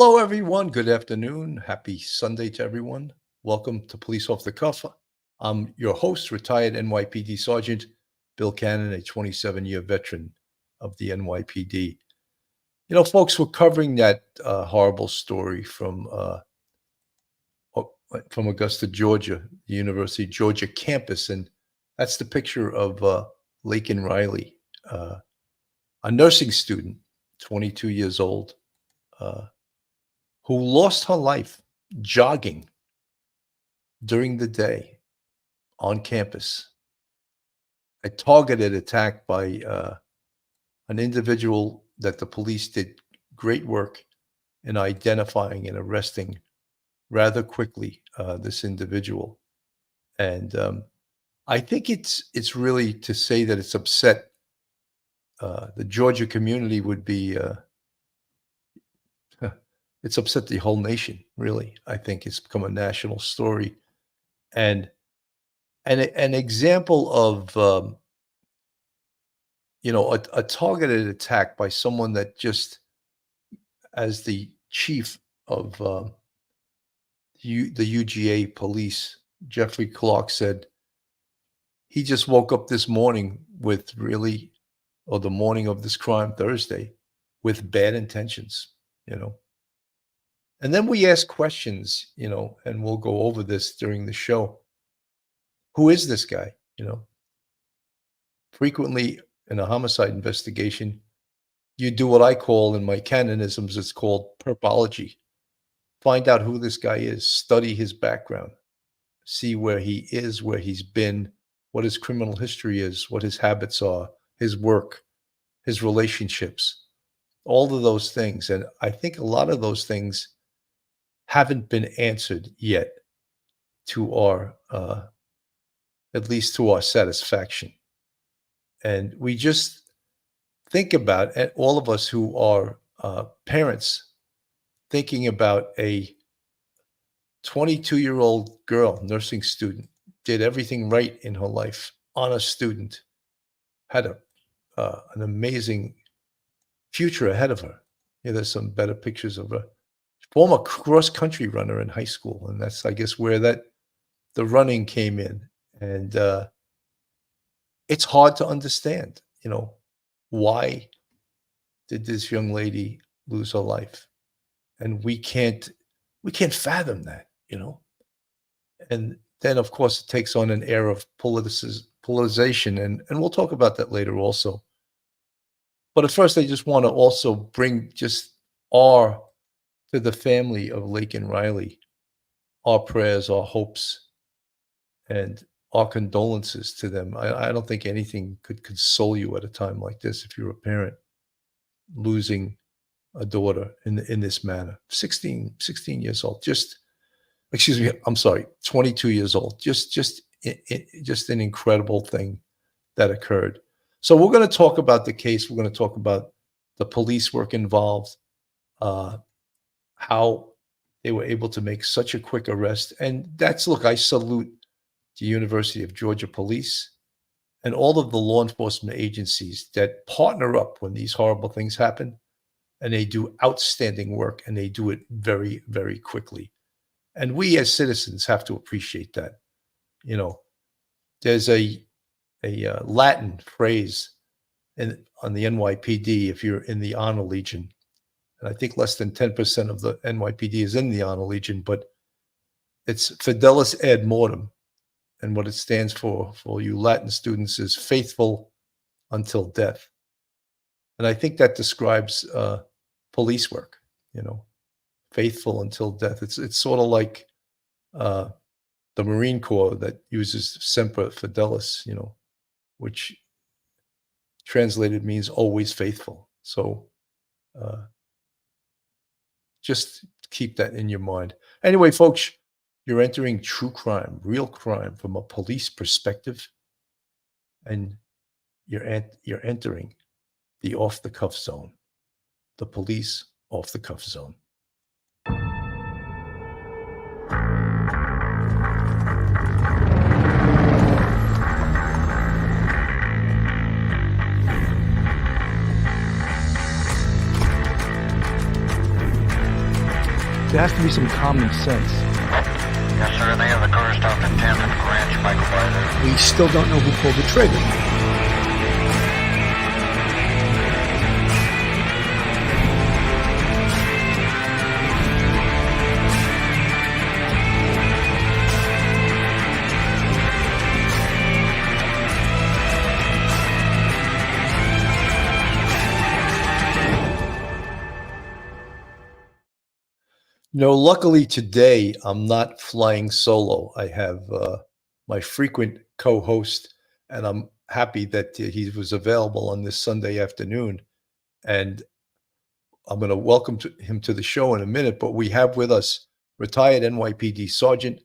Hello, everyone. Good afternoon. Happy Sunday to everyone. Welcome to Police Off the Cuff. I'm your host, retired NYPD Sergeant Bill Cannon, a 27-year veteran of the NYPD. You know, folks, we're covering that horrible story from Augusta, Georgia, the University of Georgia campus, and that's the picture of Laken Riley, a nursing student, 22 years old. Who lost her life jogging during the day on campus. A targeted attack by an individual that the police did great work in identifying and arresting rather quickly, this individual. And I think it's really to say that it's upset the Georgia community would be it's upset the whole nation, really. I think it's become a national story. And an example of, a targeted attack by someone that just, as the chief of the UGA police, Jeffrey Clark, said, he just woke up this morning or the morning of this crime, Thursday, with bad intentions, And then we ask questions, and we'll go over this during the show. Who is this guy? Frequently in a homicide investigation, you do what I call in my canonisms, it's called perpology. Find out who this guy is, study his background, see where he is, where he's been, what his criminal history is, what his habits are, his work, his relationships, all of those things. And I think a lot of those things haven't been answered yet to our, at least to our satisfaction. And we just think about, and all of us who are parents, thinking about a 22-year-old girl, nursing student, did everything right in her life, honor student, had an amazing future ahead of her. There's some better pictures of her. Former cross-country runner in high school, and that's, I guess, where the running came in. And it's hard to understand, why did this young lady lose her life? And we can't fathom that, And then, of course, it takes on an air of politicization, and we'll talk about that later also. But at first, I just want to also bring just to the family of Laken Riley, our prayers, our hopes, and our condolences to them. I don't think anything could console you at a time like this if you're a parent losing a daughter in this manner. 16 years old, 22 years old. Just an incredible thing that occurred. So we're going to talk about the case. We're going to talk about the police work involved, how they were able to make such a quick arrest. And I salute the University of Georgia Police and all of the law enforcement agencies that partner up when these horrible things happen, and they do outstanding work, and they do it very, very quickly. And we as citizens have to appreciate that. There's a Latin phrase on the NYPD, if you're in the Honor Legion, and I think less than 10% of the NYPD is in the Honor Legion, but it's fidelis ad mortem. And what it stands for you Latin students, is faithful until death. And I think that describes police work, faithful until death. It's sort of like the Marine Corps that uses semper fidelis, which translated means always faithful. So just keep that in your mind. Anyway, folks, you're entering true crime, real crime from a police perspective, and you're entering the off-the-cuff zone, the police off-the-cuff zone. there has to be some common sense. Yes, sir. They have the car stop in 10th and Ranch by Glider. We still don't know who pulled the trigger. Luckily today I'm not flying solo. I have my frequent co-host, and I'm happy that he was available on this Sunday afternoon. And I'm going to welcome him to the show in a minute. But we have with us retired NYPD Sergeant,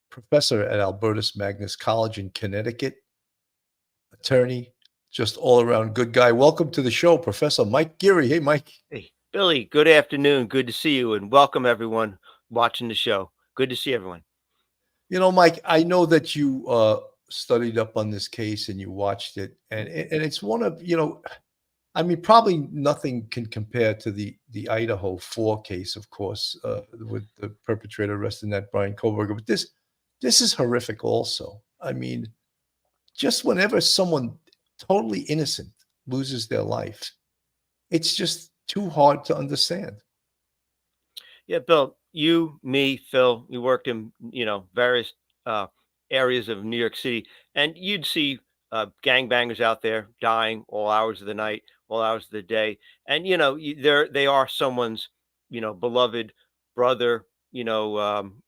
professor at Albertus Magnus College in Connecticut, attorney, just all around good guy. Welcome to the show, Professor Mike Geary. Hey, Mike. Hey, Billy, good afternoon. Good to see you, and welcome everyone watching the show. Good to see everyone. Mike, I know that you studied up on this case and you watched it, and it's one of, I mean, probably nothing can compare to the Idaho 4 case, of course, with the perpetrator arresting that Brian Koberger. But this is horrific also. I mean, just whenever someone totally innocent loses their life, it's just too hard to understand. Yeah, Bill, you, me, Phil, we worked in, various areas of New York City, and you'd see gangbangers out there dying all hours of the night, all hours of the day. And, they are someone's, beloved brother,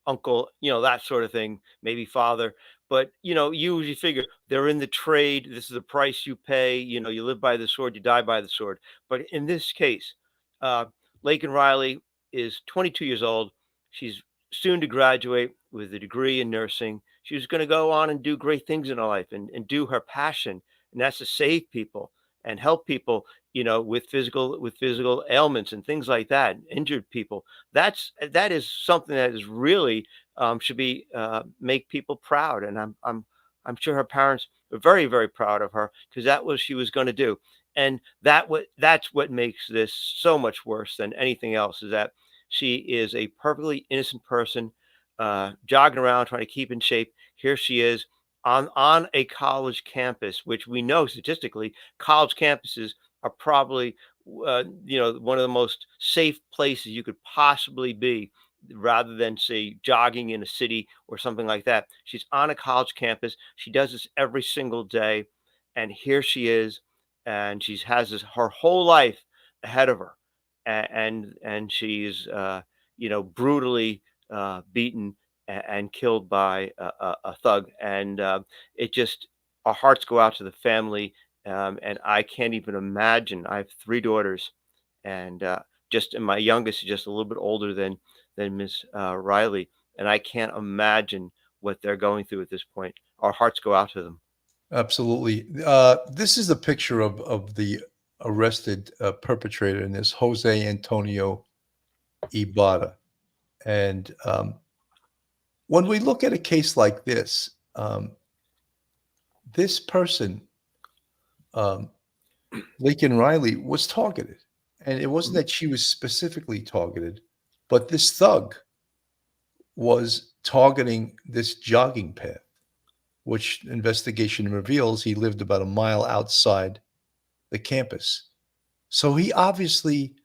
uncle, that sort of thing, maybe father. But, you usually figure they're in the trade. This is the price you pay. You live by the sword, you die by the sword. But in this case, uh, Laken Riley is 22 years old. She's soon to graduate with a degree in nursing. She was going to go on and do great things in her life and do her passion, and that's to save people and help people, with physical ailments and things like that, injured people. That is something that is really should be make people proud, and I'm sure her parents are very, very proud of her, because that was she was going to do. And that's what makes this so much worse than anything else, is that she is a perfectly innocent person, jogging around trying to keep in shape. Here she is on a college campus, which we know statistically, college campuses are probably one of the most safe places you could possibly be, rather than, say, jogging in a city or something like that. She's on a college campus. She does this every single day, and here she is, and she has her whole life ahead of her, and she's brutally beaten and killed by a thug. And it just, our hearts go out to the family, and I can't even imagine. I have 3 daughters, and and my youngest is just a little bit older than Miss Riley, and I can't imagine what they're going through at this point. Our hearts go out to them. Absolutely. This is a picture of the arrested perpetrator in this, Jose Antonio Ibarra. And when we look at a case like this, this person, Laken Riley, was targeted. And it wasn't that she was specifically targeted, but this thug was targeting this jogging path, which investigation reveals he lived about a mile outside the campus. So he obviously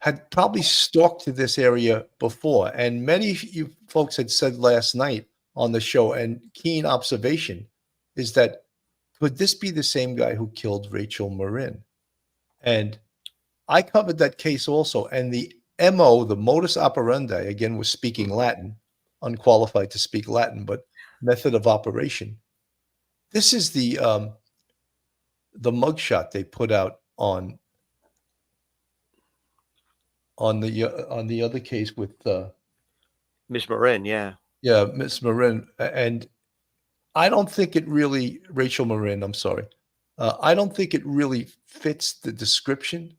had probably stalked to this area before. And many of you folks had said last night on the show, and keen observation is that, could this be the same guy who killed Rachel Marin? And I covered that case also. And the MO, the modus operandi, again, was speaking Latin, unqualified to speak Latin, but method of operation. This is the mugshot they put out on the other case with Miss Marin. Yeah, Miss Marin. And I don't think it really, Rachel Marin, I'm sorry, I don't think it really fits the description.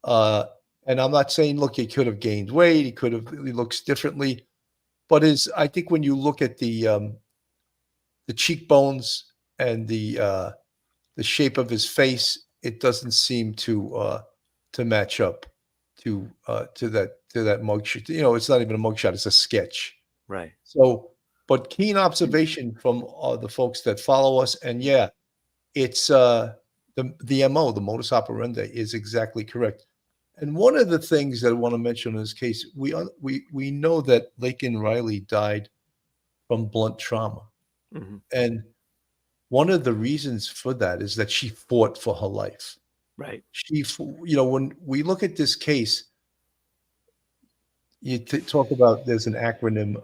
And I'm not saying, look, he could have gained weight, he looks differently, but I think when you look at the cheekbones and the shape of his face, it doesn't seem to match up to that mugshot. You know, it's not even a mugshot; it's a sketch. Right. So, but keen observation from the folks that follow us, and yeah, it's the MO, the modus operandi, is exactly correct. And one of the things that I want to mention in this case, we know that Laken Riley died from blunt trauma, Hmm. and one of the reasons for that is that she fought for her life. Right. When we look at this case, you talk about there's an acronym,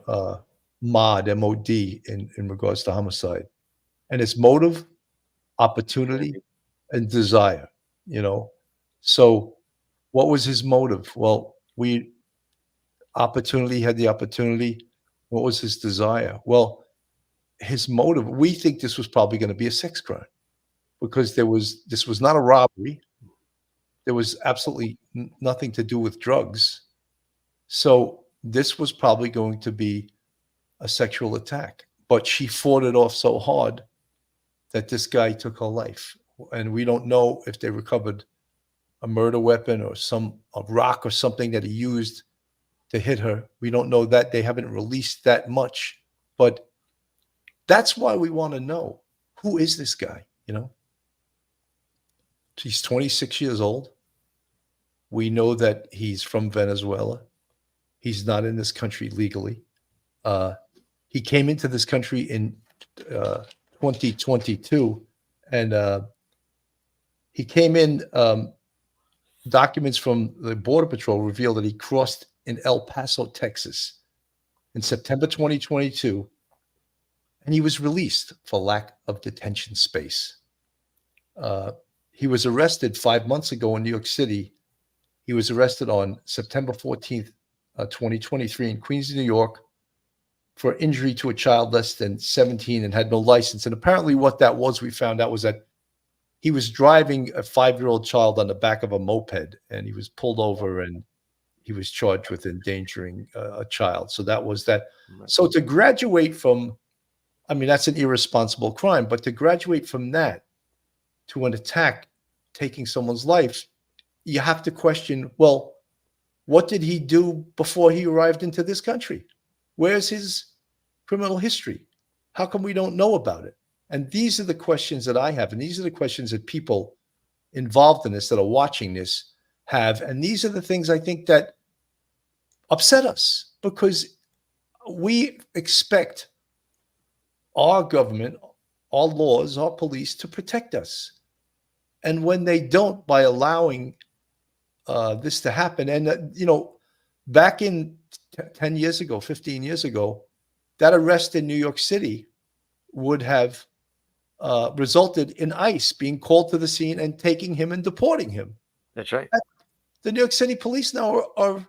MOD, MOD, in regards to homicide, and it's motive, opportunity, and desire. You know, so what was his motive? Well, we opportunity had the opportunity. What was his desire? Well, his motive. We think this was probably going to be a sex crime because this was not a robbery. There was absolutely nothing to do with drugs. So this was probably going to be a sexual attack. But she fought it off so hard that this guy took her life. And we don't know if they recovered a murder weapon or a rock or something that he used to hit her. We don't know that. They haven't released that much. But that's why we want to know, who is this guy? You know, he's 26 years old. We know that he's from Venezuela. He's not in this country legally. He came into this country in 2022, and he came in. Documents from the Border Patrol reveal that he crossed in El Paso, Texas, in September 2022, and he was released for lack of detention space. He was arrested 5 months ago in New York City. He was arrested on September 14th, 2023, in Queens, New York, for injury to a child less than 17 and had no license. And apparently what that was, we found out, was that he was driving a 5-year-old child on the back of a moped, and he was pulled over, and he was charged with endangering a child. So that was that. So to graduate from, I mean, that's an irresponsible crime, but to graduate from that to an attack, taking someone's life, you have to question, well, what did he do before he arrived into this country? Where's his criminal history? How come we don't know about it? And these are the questions that I have, and these are the questions that people involved in this, that are watching this, have. And these are the things I think that upset us, because we expect our government, our laws, our police to protect us. And when they don't, by allowing this to happen, and back in 10 years ago, 15 years ago, that arrest in New York City would have resulted in ICE being called to the scene and taking him and deporting him. That's right. The New York City police now are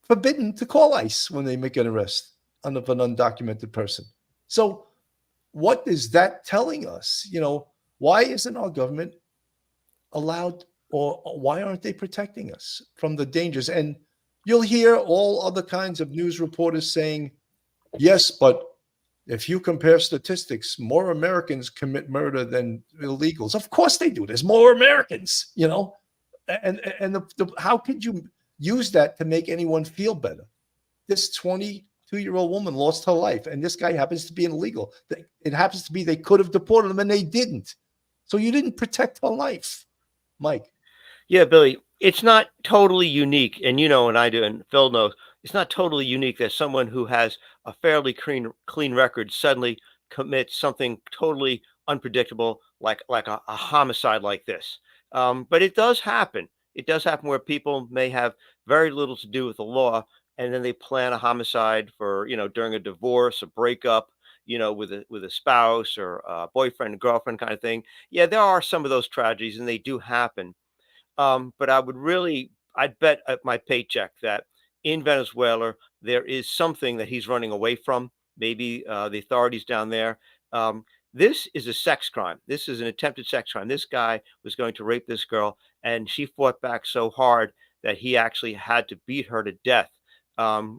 forbidden to call ICE when they make an arrest of an undocumented person. So what is that telling us? Why isn't our government allowed, or why aren't they protecting us from the dangers? And you'll hear all other kinds of news reporters saying, yes, but if you compare statistics, more Americans commit murder than illegals. Of course they do. There's more Americans, and how could you use that to make anyone feel better? This 22-year-old woman lost her life, and this guy happens to be an illegal. It happens to be they could have deported him, and they didn't. So you didn't protect her life, Mike. Yeah, Billy, it's not totally unique. And and I do, and Phil knows, it's not totally unique that someone who has a fairly clean record suddenly commits something totally unpredictable, like a homicide like this. But it does happen. It does happen where people may have very little to do with the law, and then they plan a homicide for, during a divorce, a breakup, with a spouse or a boyfriend, girlfriend kind of thing. Yeah, there are some of those tragedies, and they do happen. But I'd bet at my paycheck that in Venezuela, there is something that he's running away from. Maybe the authorities down there. This is a sex crime. This is an attempted sex crime. This guy was going to rape this girl, and she fought back so hard that he actually had to beat her to death.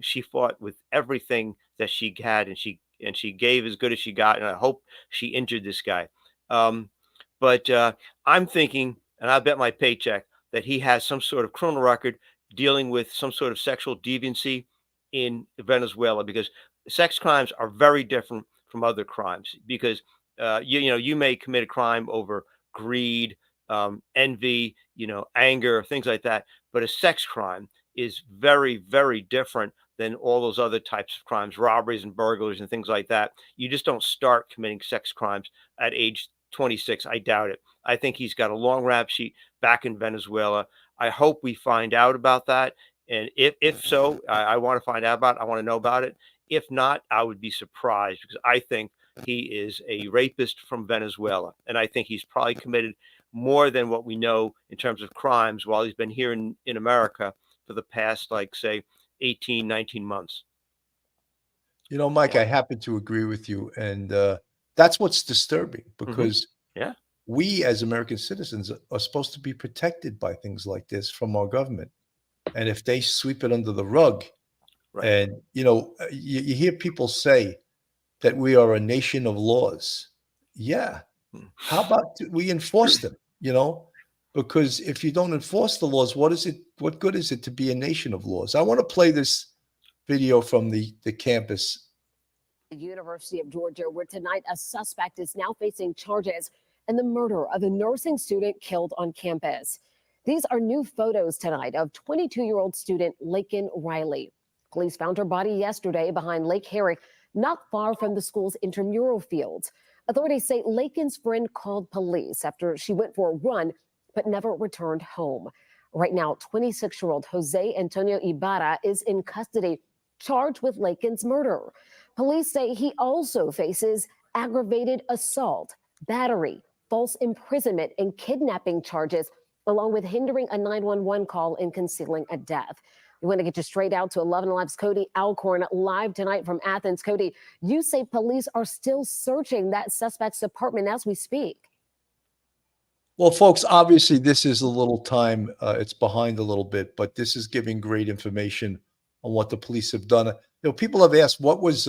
She fought with everything that she had, and she gave as good as she got. And I hope she injured this guy. But I'm thinking, and I bet my paycheck, that he has some sort of criminal record dealing with some sort of sexual deviancy in Venezuela, because sex crimes are very different from other crimes. Because you may commit a crime over greed, envy, anger, things like that, but a sex crime is very, very different than all those other types of crimes, robberies and burglaries and things like that. You just don't start committing sex crimes at age 26. I doubt it. I think he's got a long rap sheet back in Venezuela. I hope we find out about that. And if so, I want to find out about it. I want to know about it. If not, I would be surprised, because I think he is a rapist from Venezuela. And I think he's probably committed more than what we know in terms of crimes while he's been here in America for the past, like, say, 18, 19 months. Mike, I happen to agree with you. And that's what's disturbing, because Yeah. we as American citizens are supposed to be protected by things like this from our government. And if they sweep it under the rug, Right. and, you hear people say that we are a nation of laws. Yeah. How about we enforce them, Because if you don't enforce the laws, what good is it to be a nation of laws? I want to play this video from the campus. The University of Georgia, where tonight a suspect is now facing charges in the murder of a nursing student killed on campus. These are new photos tonight of 22-year-old student Laken Riley. Police found her body yesterday behind Lake Herrick, not far from the school's intramural fields. Authorities say Laken's friend called police after she went for a run but never returned home. Right now, 26-year-old Jose Antonio Ibarra is in custody, charged with Laken's murder. Police say he also faces aggravated assault, battery, false imprisonment, and kidnapping charges, along with hindering a 911 call and concealing a death. We want to get you straight out to 11 Alive's Cody Alcorn live tonight from Athens. Cody, you say police are still searching that suspect's apartment as we speak. Well, folks, obviously this is a little time. It's behind a little bit, but this is giving great information on what the police have done. People have asked what was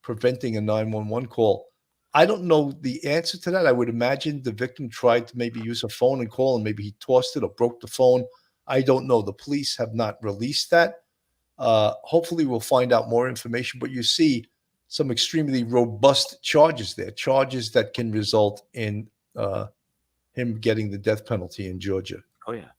preventing a 911 call. I don't know the answer to that. I would imagine the victim tried to maybe use a phone and call, and maybe he tossed it or broke the phone. I don't know. The police have not released that. Hopefully we'll find out more information, but you see some extremely robust charges there, charges that can result in him getting the death penalty in Georgia. Oh, yeah.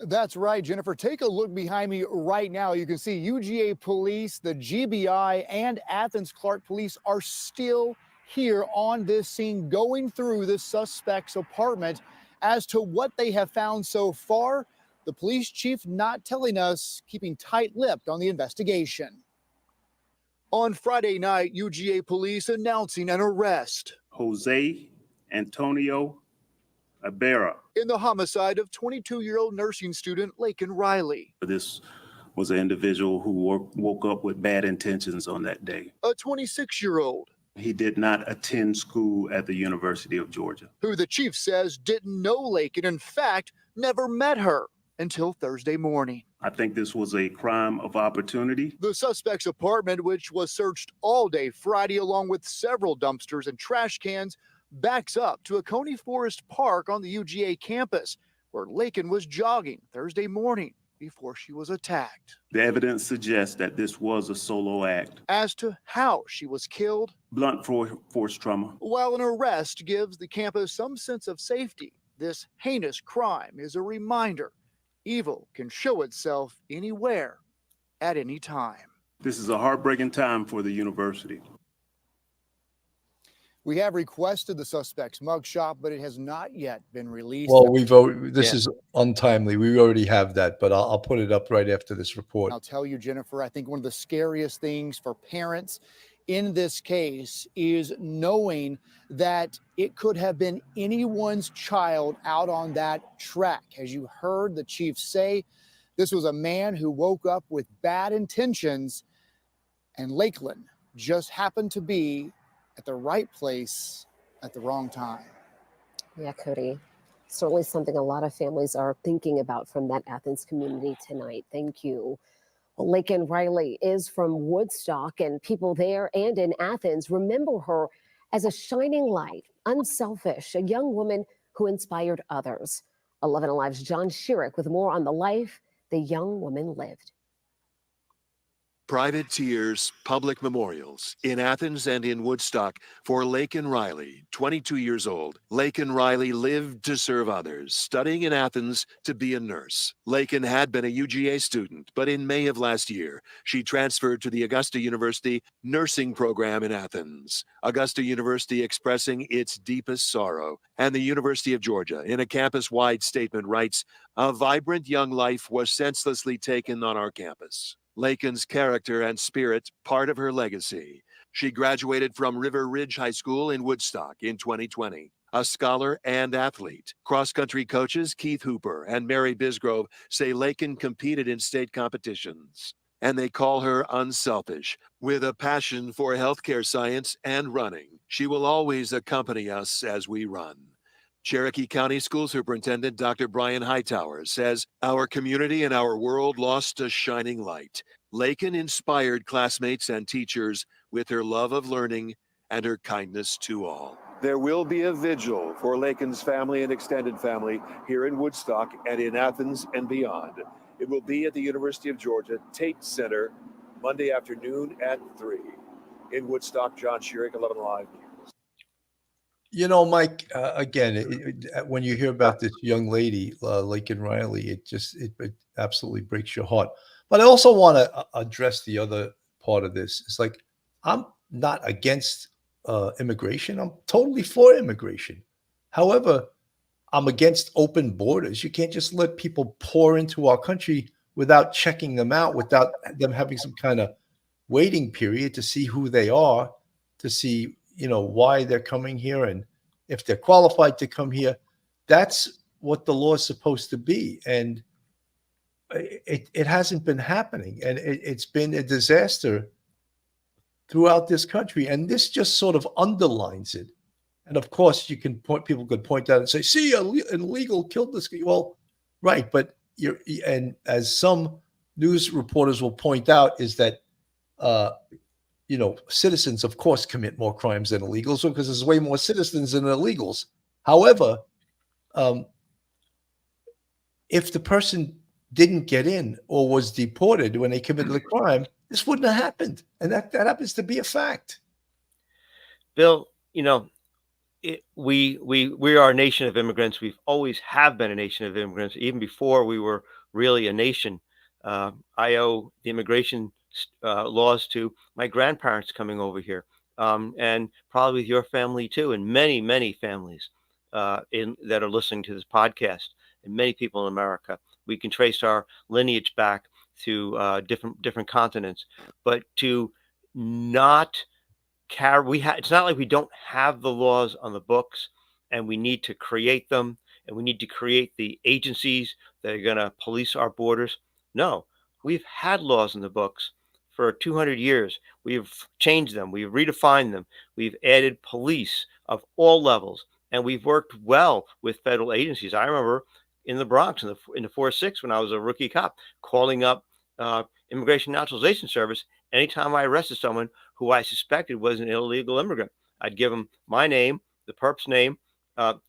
That's right, Jennifer. Take a look behind me right now. You can see UGA police, the GBI, and Athens Clark police are still here on this scene, going through the suspect's apartment. As to what they have found so far, the police chief not telling us, keeping tight-lipped on the investigation. On Friday night, UGA police announcing an arrest. Jose Antonio Ibarra. In the homicide of 22-year-old nursing student Laken Riley. This was an individual who woke up with bad intentions on that day. A 26-year-old. He did not attend school at the University of Georgia. Who the chief says didn't know Laken, in fact, never met her until Thursday morning. I think this was a crime of opportunity. The suspect's apartment, which was searched all day Friday along with several dumpsters and trash cans, backs up to a Coney Forest Park on the UGA campus, where Laken was jogging Thursday morning before she was attacked. The evidence suggests that this was a solo act. As to how she was killed, blunt force trauma. While an arrest gives the campus some sense of safety, this heinous crime is a reminder evil can show itself anywhere at any time. This is a heartbreaking time for the university. We have requested the suspect's mugshot, but it has not yet been released. Well, this is untimely. We already have that, but I'll put it up right after this report. I'll tell you, Jennifer, I think one of the scariest things for parents in this case is knowing that it could have been anyone's child out on that track. As you heard the chief say, this was a man who woke up with bad intentions, and Lakeland just happened to be at the right place at the wrong time. Yeah, Cody, certainly something a lot of families are thinking about from that Athens community tonight. Thank you. Well, Laken Riley is from Woodstock, and people there and in Athens remember her as a shining light, unselfish, a young woman who inspired others. 11 Alive's John Sherrick with more on the life the young woman lived. Private tears, public memorials in Athens and in Woodstock for Laken Riley, 22 years old. Laken Riley lived to serve others, studying in Athens to be a nurse. Laken had been a UGA student, but in May of last year, she transferred to the Augusta University nursing program in Athens. Augusta University expressing its deepest sorrow. And the University of Georgia, in a campus-wide statement, writes, "A vibrant young life was senselessly taken on our campus. Laken's character and spirit, part of her legacy. She graduated from River Ridge High School in Woodstock in 2020. A scholar and athlete. Cross-country coaches Keith Hooper and Mary Bisgrove say Laken competed in state competitions. And they call her unselfish, with a passion for healthcare science and running. She will always accompany us as we run." Cherokee County School Superintendent Dr. Brian Hightower says, "Our community and our world lost a shining light. Laken inspired classmates and teachers with her love of learning and her kindness to all." There will be a vigil for Laken's family and extended family here in Woodstock and in Athens and beyond. It will be at the University of Georgia Tate Center Monday afternoon at 3. In Woodstock, John Sherrick, 11 Live News. You know, Mike, again, when you hear about this young lady, Laken Riley, it absolutely breaks your heart. But I also want to address the other part of this. It's like, I'm not against immigration. I'm totally for immigration. However, I'm against open borders. You can't just let people pour into our country without checking them out, without them having some kind of waiting period to see who they are, to see, why they're coming here and if they're qualified to come here. That's what the law is supposed to be. And it hasn't been happening. And it's been a disaster throughout this country. And this just sort of underlines it. And of course, people could point out and say, "See, an illegal killed this guy." Well, right. But and as some news reporters will point out, is that, citizens, of course, commit more crimes than illegals because there's way more citizens than illegals. However, if the person didn't get in or was deported when they committed the crime, this wouldn't have happened. And that happens to be a fact. Bill, we are a nation of immigrants. We've always have been a nation of immigrants, even before we were really a nation. I owe the immigration laws to my grandparents coming over here, and probably with your family too, and many, many families that are listening to this podcast, and many people in America. We can trace our lineage back to different continents, but to not carry, it's not like we don't have the laws on the books, and we need to create them, and we need to create the agencies that are going to police our borders. No, we've had laws in the books for 200 years. We've changed them. We've redefined them. We've added police of all levels, and we've worked well with federal agencies. I remember in the Bronx in the 4-6 when I was a rookie cop, calling up Immigration Naturalization Service anytime I arrested someone who I suspected was an illegal immigrant. I'd give them my name, the perp's name,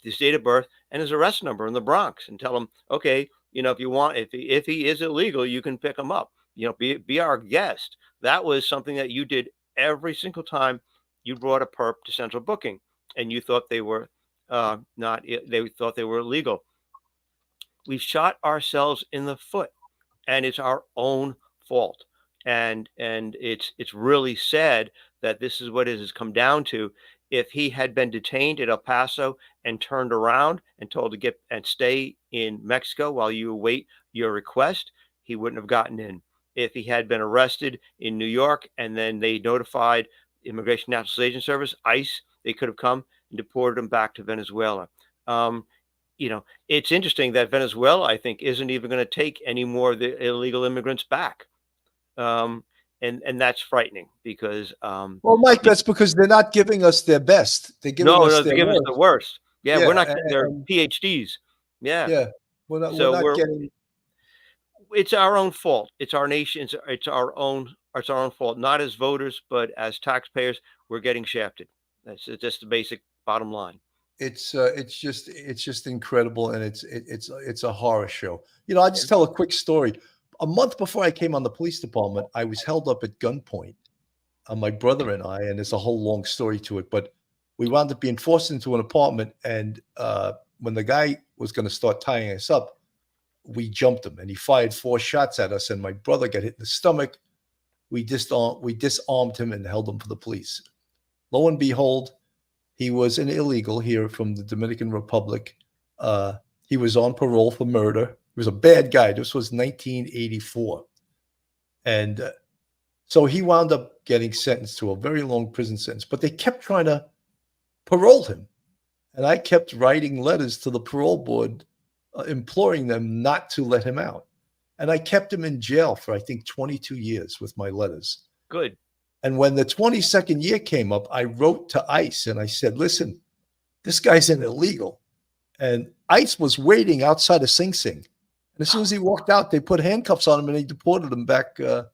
his date of birth, and his arrest number in the Bronx, and tell them, okay, if you want, if he is illegal, you can pick him up. Be our guest. That was something that you did every single time you brought a perp to central booking, and you thought they were they thought they were illegal. We've shot ourselves in the foot, and it's our own fault. And it's really sad that this is what it has come down to. If he had been detained at El Paso and turned around and told to get and stay in Mexico while you await your request, he wouldn't have gotten in. If he had been arrested in New York and then they notified Immigration Naturalization Service, ICE, they could have come and deported him back to Venezuela. It's interesting that Venezuela, I think, isn't even going to take any more of the illegal immigrants back. And that's frightening because well, Mike, that's because they're not giving us their best. They're giving us they're giving us the worst. Yeah, we're not getting their PhDs. Yeah, we're not getting. It's our own fault. It's our nation's. It's our own fault. Not as voters, but as taxpayers, we're getting shafted. That's just the basic bottom line. it's just incredible, and it's a horror show. I'll just tell a quick story. A month before I came on the police department, I was held up at gunpoint, my brother and I, and there's a whole long story to it. But we wound up being forced into an apartment, and when the guy was going to start tying us up, we jumped him, and he fired 4 shots at us, and my brother got hit in the stomach. We disarmed him and held him for the police. Lo and behold, he was an illegal here from the Dominican Republic. He was on parole for murder. He was a bad guy. This was 1984. And so he wound up getting sentenced to a very long prison sentence, but they kept trying to parole him. And I kept writing letters to the parole board, imploring them not to let him out. And I kept him in jail for, I think, 22 years with my letters. Good. And when the 22nd year came up, I wrote to ICE and I said, listen, this guy's an illegal. And ICE was waiting outside of Sing Sing. And as soon as he walked out, they put handcuffs on him and they deported him back to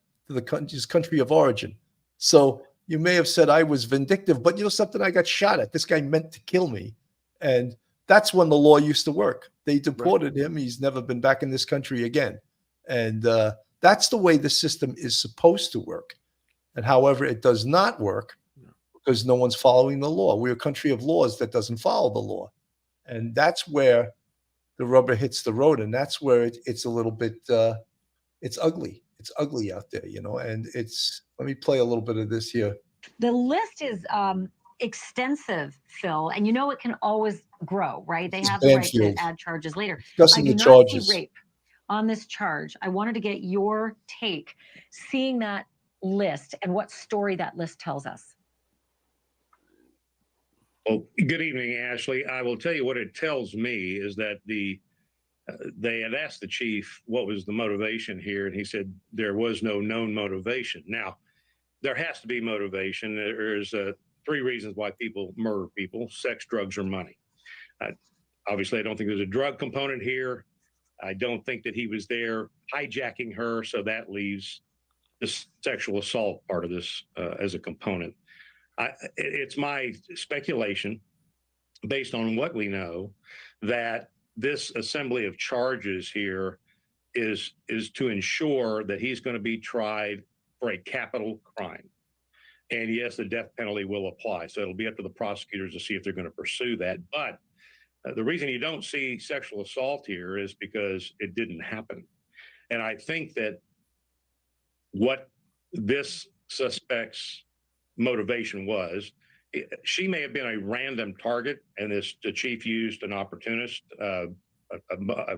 his country of origin. So you may have said I was vindictive, but something, I got shot at. This guy meant to kill me. And that's when the law used to work. They deported him. He's never been back in this country again. And that's the way the system is supposed to work. And however, it does not work because no one's following the law. We're a country of laws that doesn't follow the law. And that's where the rubber hits the road. And that's where it's a little bit, it's ugly. It's ugly out there, and let me play a little bit of this here. The list is extensive, Phil, and it can always grow, right? They have the right to add charges later. Discussing I do the not charges. see rape on this charge. I wanted to get your take, seeing that list and what story that list tells us. Well, good evening, Ashley. I will tell you what it tells me is that they had asked the chief what was the motivation here, and he said there was no known motivation. Now, there has to be motivation. There's 3 reasons why people murder people: sex, drugs, or money. Obviously, I don't think there's a drug component here. I don't think that he was there hijacking her, so that leaves the sexual assault part of this as a component. It's my speculation, based on what we know, that this assembly of charges here is to ensure that he's going to be tried for a capital crime. And yes, the death penalty will apply. So it'll be up to the prosecutors to see if they're going to pursue that. But the reason you don't see sexual assault here is because it didn't happen. And I think that what this suspect's motivation was, she may have been a random target, and the chief used an opportunist, a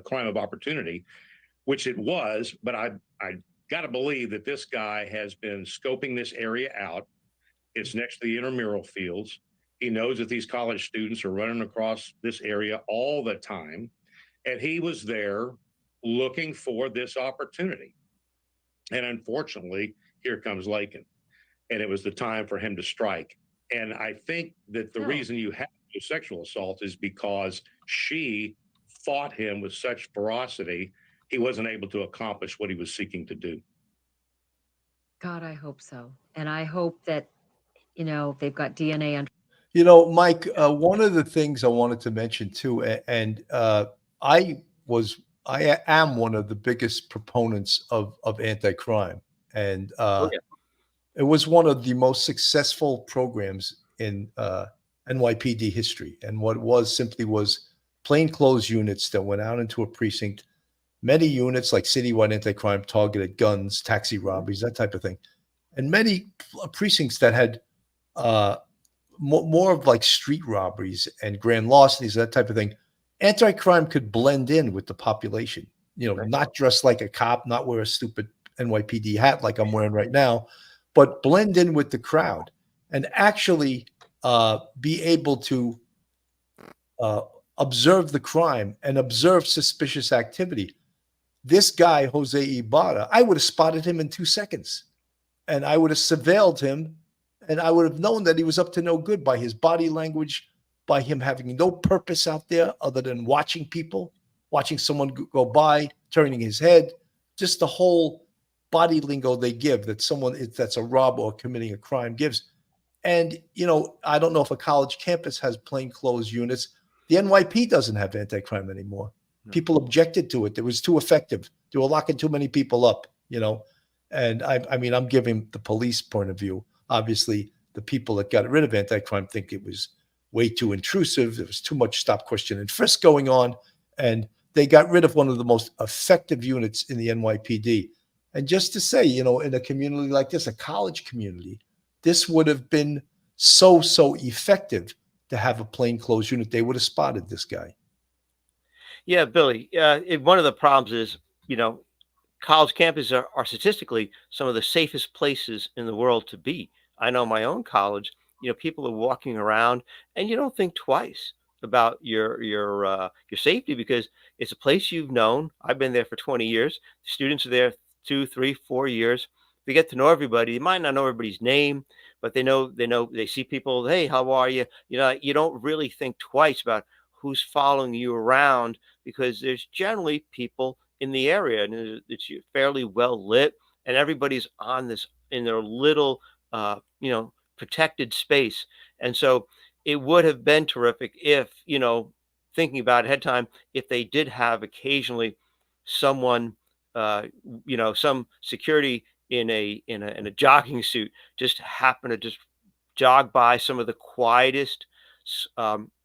crime of opportunity, which it was. But I got to believe that this guy has been scoping this area out. It's next to the intramural fields. He knows that these college students are running across this area all the time, and he was there looking for this opportunity. And unfortunately, here comes Laken, and it was the time for him to strike. And I think that the reason you have sexual assault is because she fought him with such ferocity, he wasn't able to accomplish what he was seeking to do. God, I hope so. And I hope that, they've got DNA under. Mike, one of the things I wanted to mention too, and I am one of the biggest proponents of anti-crime. And it was one of the most successful programs in NYPD history. And what it was plainclothes units that went out into a precinct. Many units like citywide anti-crime targeted guns, taxi robberies, that type of thing. And many precincts that had more of like street robberies and grand larcenies, that type of thing. Anti-crime could blend in with the population, not dress like a cop, not wear a stupid NYPD hat like I'm wearing right now, but blend in with the crowd and actually be able to observe the crime and observe suspicious activity. This guy, Jose Ibarra, I would have spotted him in 2 seconds, and I would have surveilled him, and I would have known that he was up to no good by his body language, by him having no purpose out there other than watching people, watching someone go by, turning his head, just the whole body lingo they give that someone that's a robber or committing a crime gives. And, I don't know if a college campus has plainclothes units. The NYP doesn't have anti-crime anymore. People objected to it. It was too effective. They were locking too many people up, And I mean, I'm giving the police point of view. Obviously, the people that got rid of anti-crime think it was way too intrusive. There was too much stop, question, and frisk going on. And they got rid of one of the most effective units in the NYPD. And just to say, in a community like this, a college community, this would have been so effective to have a plainclothes unit. They would have spotted this guy. Yeah, Billy. One of the problems is, college campuses are statistically some of the safest places in the world to be. I know my own college, people are walking around and you don't think twice about your safety because it's a place you've known. I've been there for 20 years. The students are there 2, 3, 4 years. They get to know everybody. They might not know everybody's name, but they see people. Hey, how are you? You don't really think twice about who's following you around because there's generally people in the area and it's fairly well lit and everybody's on this in their little, protected space. And so it would have been terrific if, thinking about it ahead of time, if they did have occasionally someone, some security in a jogging suit just happen to just jog by some of the quietest,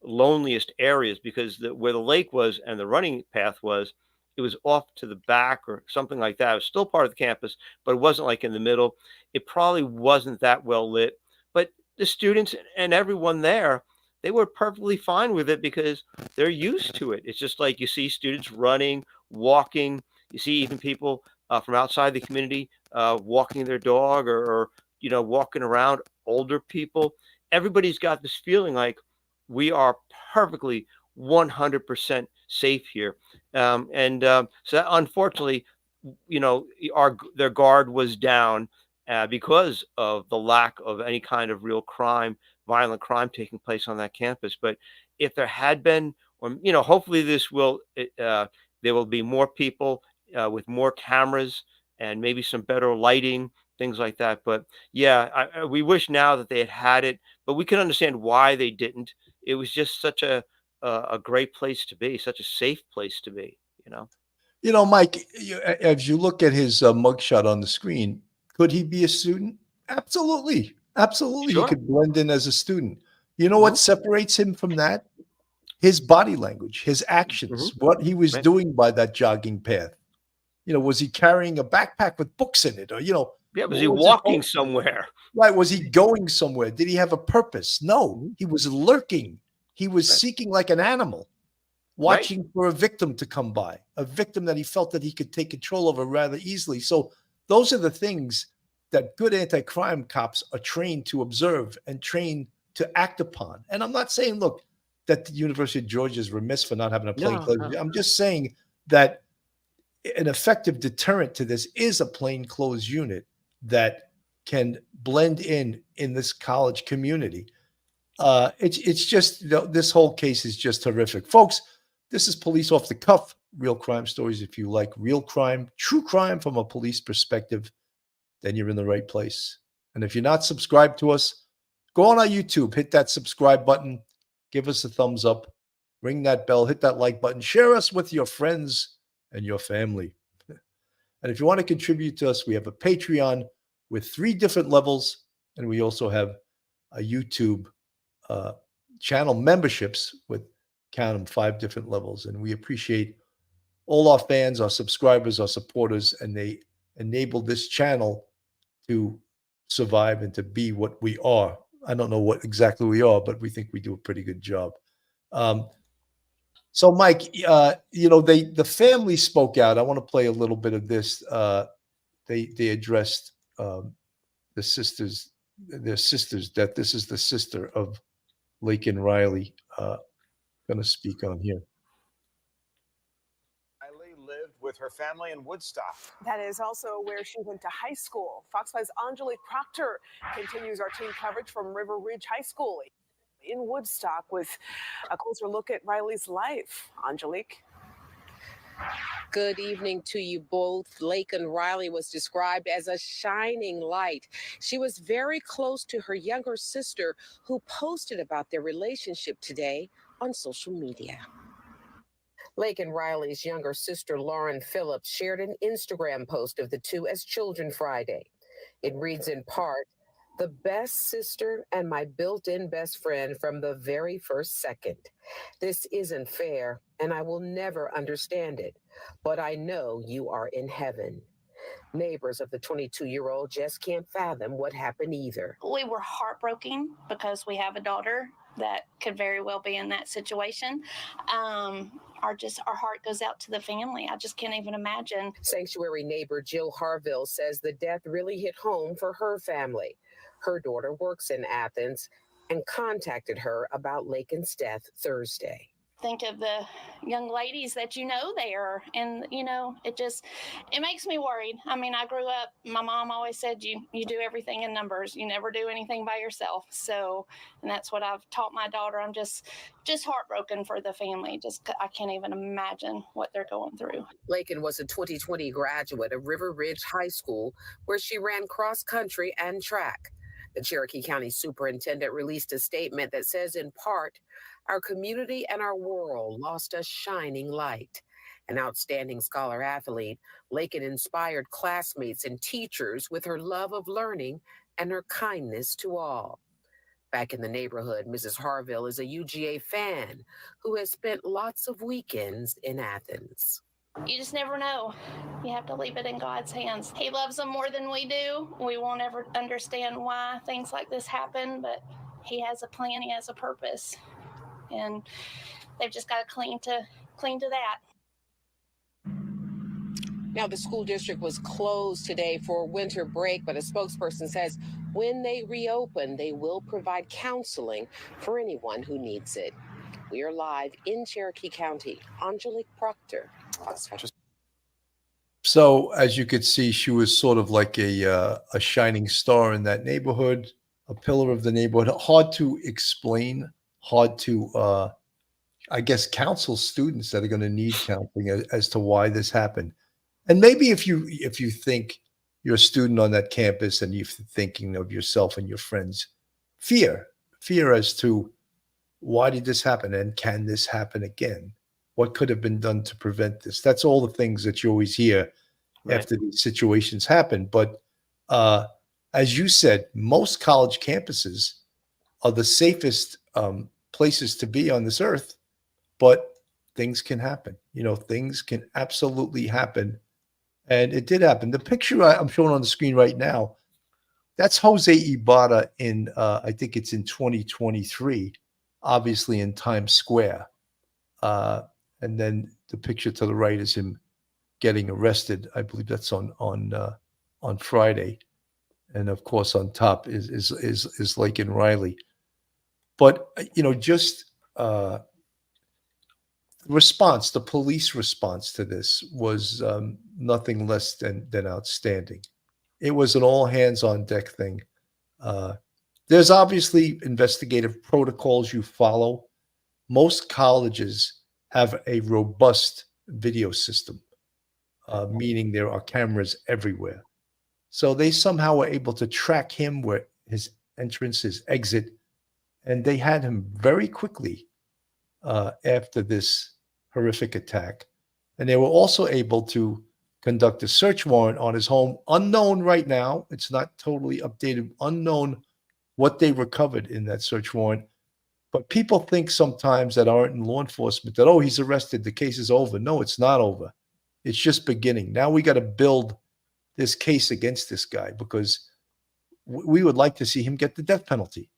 loneliest areas because where the lake was and the running path was, it was off to the back or something like that. It was still part of the campus, but it wasn't like in the middle. It probably wasn't that well lit, but the students and everyone there, they were perfectly fine with it because they're used to it. It's just like you see students running, walking. You see even people from outside the community walking their dog or walking around, older people. Everybody's got this feeling like we are perfectly 100% safe here. So unfortunately, their guard was down because of the lack of any kind of real crime, violent crime taking place on that campus. But if there had been, or hopefully there will be more people with more cameras and maybe some better lighting, things like that. But yeah, we wish now that they had it, but we can understand why they didn't. It was just such a great place to be, such a safe place to be. Mike, as you look at his mugshot on the screen, could he be a student? Absolutely. Absolutely. He Sure. could blend in as a student. You know what separates him from that? His body language, his actions, what he was Right. doing by that jogging path. Was he carrying a backpack with books in it? Or, Yeah, was he was it walking somewhere? right? Was he going somewhere? Did he have a purpose? No, he was lurking. He was Right. seeking like an animal, watching for a victim to come by, a victim that he felt that he could take control over rather easily. So those are the things that good anti-crime cops are trained to observe and trained to act upon. And I'm not saying, look, that the University of Georgia is remiss for not having a plainclothes. No. I'm just saying that an effective deterrent to this is a plainclothes unit that can blend in this college community. It's just this whole case is just horrific, folks. This is Police Off the Cuff, real crime stories. If you like real crime, true crime from a police perspective, then you're in the right place. And if you're not subscribed to us, go on our YouTube, hit that subscribe button, give us a thumbs up, ring that bell, hit that like button, share us with your friends and your family. And if you want to contribute to us, we have a Patreon with 3 different levels, and we also have a YouTube channel memberships with, count them, 5 different levels. And we appreciate all our fans, our subscribers, our supporters, and they enable this channel to survive and to be what we are. I don't know what exactly we are, but we think we do a pretty good job. So, Mike, the family spoke out. I want to play a little bit of this. They addressed their sisters, that this is the sister of Laken Riley. Going to speak on here. Riley lived with her family in Woodstock. That is also where she went to high school. Fox 5's Angelique Proctor continues our team coverage from River Ridge High School in Woodstock with a closer look at Riley's life. Angelique. Good evening to you both. Laken Riley was described as a shining light. She was very close to her younger sister, who posted about their relationship today on social media. Laken Riley's younger sister, Lauren Phillips, shared an Instagram post of the two as Children Friday. It reads in part, "The best sister and my built-in best friend from the very first second. This isn't fair, and I will never understand it, but I know you are in heaven." Neighbors of the 22-year-old just can't fathom what happened either. We were heartbroken because we have a daughter that could very well be in that situation. Our heart goes out to the family. I just can't even imagine. Sanctuary neighbor Jill Harville says the death really hit home for her family. Her daughter works in Athens and contacted her about Laken's death Thursday. Think of the young ladies that you know there, and it makes me worried. I mean, I grew up, my mom always said you do everything in numbers, you never do anything by yourself. So, and that's what I've taught my daughter. I'm just heartbroken for the family. I can't even imagine what they're going through. Laken was a 2020 graduate of River Ridge High School, where she ran cross country and track. The Cherokee County Superintendent released a statement that says, in part, "Our community and our world lost a shining light." An outstanding scholar athlete, Laken inspired classmates and teachers with her love of learning and her kindness to all. Back in the neighborhood, Mrs. Harville is a UGA fan who has spent lots of weekends in Athens. You just never know. You have to leave it in God's hands. He loves them more than we do. We won't ever understand why things like this happen, but he has a plan, he has a purpose. And they've just got to cling to that. Now, the school district was closed today for winter break, but a spokesperson says when they reopen, they will provide counseling for anyone who needs it. We are live in Cherokee County. Angelique Proctor, Fox 5. So as you could see, she was sort of like a shining star in that neighborhood, a pillar of the neighborhood. Hard to explain, hard to, I guess, counsel students that are going to need counseling as to why this happened. And maybe if you think you're a student on that campus and you're thinking of yourself and your friends, fear as to why did this happen and can this happen again? What could have been done to prevent this? That's all the things that you always hear after these situations happen. But as you said, most college campuses are the safest places to be on this earth, but things can happen. Things can absolutely happen. And it did happen. The picture I'm showing on the screen right now, that's Jose Ibarra in, I think it's in 2023, obviously in Times Square. And then the picture to the right is him getting arrested. I believe that's on Friday. And of course, on top is Laken Riley. But, just the police response to this was nothing less than outstanding. It was an all hands on deck thing. There's obviously investigative protocols you follow. Most colleges have a robust video system, meaning there are cameras everywhere. So they somehow were able to track him where his entrance, his exit, and they had him very quickly after this horrific attack. And they were also able to conduct a search warrant on his home, unknown right now. It's not totally updated, unknown what they recovered in that search warrant. But people think sometimes that aren't in law enforcement that, oh, he's arrested, the case is over. No, it's not over. It's just beginning. Now we got to build this case against this guy because we would like to see him get the death penalty,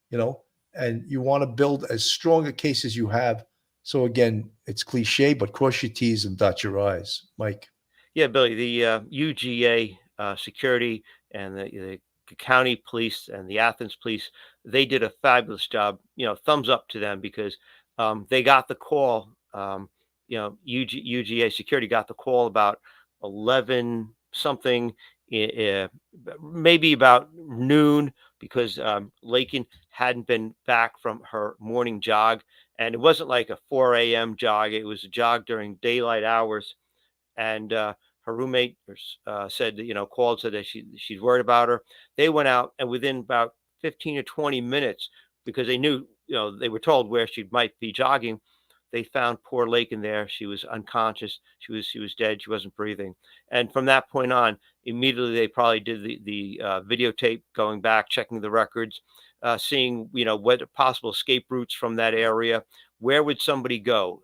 and you want to build as strong a case as you have. So again, it's cliche, but cross your T's and dot your I's. Mike. Yeah, Billy, the UGA security and the county police and the Athens police, they did a fabulous job. Thumbs up to them because they got the call. UGA security got the call about 11 something, maybe about noon, because Laken hadn't been back from her morning jog. And it wasn't like a 4 a.m. jog. It was a jog during daylight hours. and her roommate said that, called, said that she's worried about her. They went out, and within about 15 or 20 minutes, because they knew, they were told where she might be jogging, they found poor Laken there. She was unconscious. She was dead. She wasn't breathing. And from that point on, immediately they probably did the videotape, going back, checking the records, seeing what possible escape routes from that area. Where would somebody go?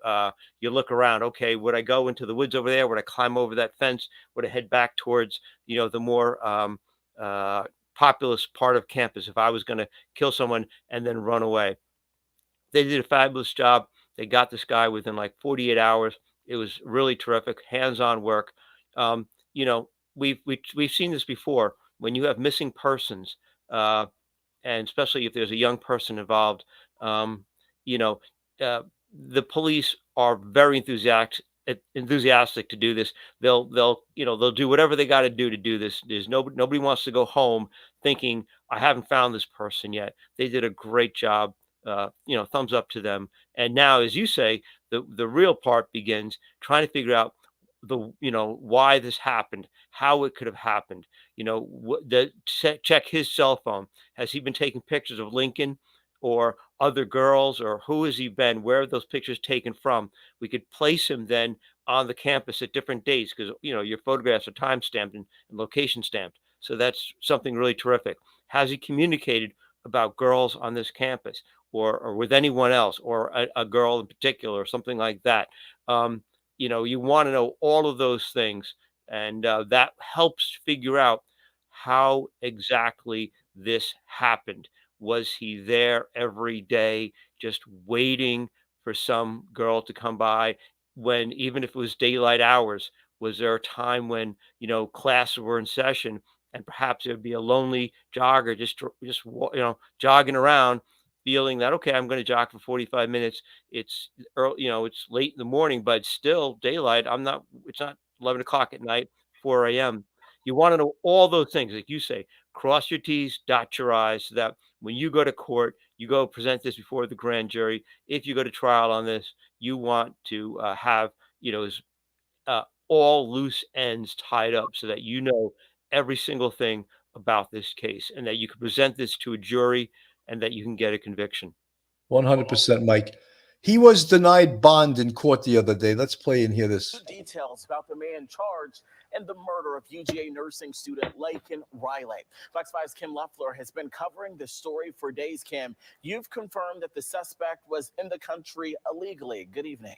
You look around. Okay, would I go into the woods over there? Would I climb over that fence? Would I head back towards the more populous part of campus if I was going to kill someone and then run away? They did a fabulous job. They got this guy within like 48 hours. It was really terrific, hands-on work. We've seen this before. When you have missing persons, and especially if there's a young person involved, um, you know, the police are very enthusiastic to do this. They'll do whatever they got to do this. There's nobody wants to go home thinking I haven't found this person yet. They did a great job. Thumbs up to them. And now, as you say, the real part begins, trying to figure out why this happened, how it could have happened. Check his cell phone. Has he been taking pictures of Lincoln or other girls, or who has he been? Where are those pictures taken from? We could place him then on the campus at different dates, because your photographs are time stamped and location stamped. So that's something really terrific. Has he communicated about girls on this campus, or with anyone else, or a girl in particular, or something like that? You want to know all of those things, and that helps figure out how exactly this happened. Was he there every day, just waiting for some girl to come by, when, even if it was daylight hours? Was there a time when classes were in session, and perhaps there'd be a lonely jogger jogging around, feeling that, okay, I'm going to jog for 45 minutes. It's early, it's late in the morning, but it's still daylight. It's not 11 o'clock at night, 4 a.m. You want to know all those things, like you say, cross your T's, dot your I's, so that when you go to court, you go present this before the grand jury. If you go to trial on this, you want to have, all loose ends tied up, so that every single thing about this case, and that you can present this to a jury, and that you can get a conviction. 100%, Mike. He was denied bond in court the other day. Let's play and hear this. Details about the man charged in the murder of UGA nursing student Laken Riley. Fox 5's Kim Leffler has been covering this story for days. Kim, you've confirmed that the suspect was in the country illegally. Good evening.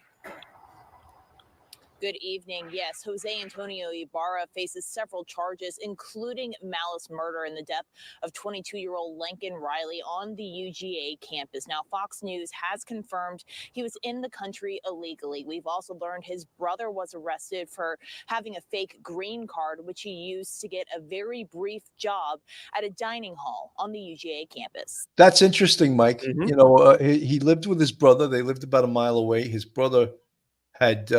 Good evening. Yes, Jose Antonio Ibarra faces several charges, including malice murder in the death of 22-year-old Laken Riley on the UGA campus. Now, Fox News has confirmed he was in the country illegally. We've also learned his brother was arrested for having a fake green card, which he used to get a very brief job at a dining hall on the UGA campus. That's interesting, Mike. Mm-hmm. He lived with his brother. They lived about a mile away. His brother had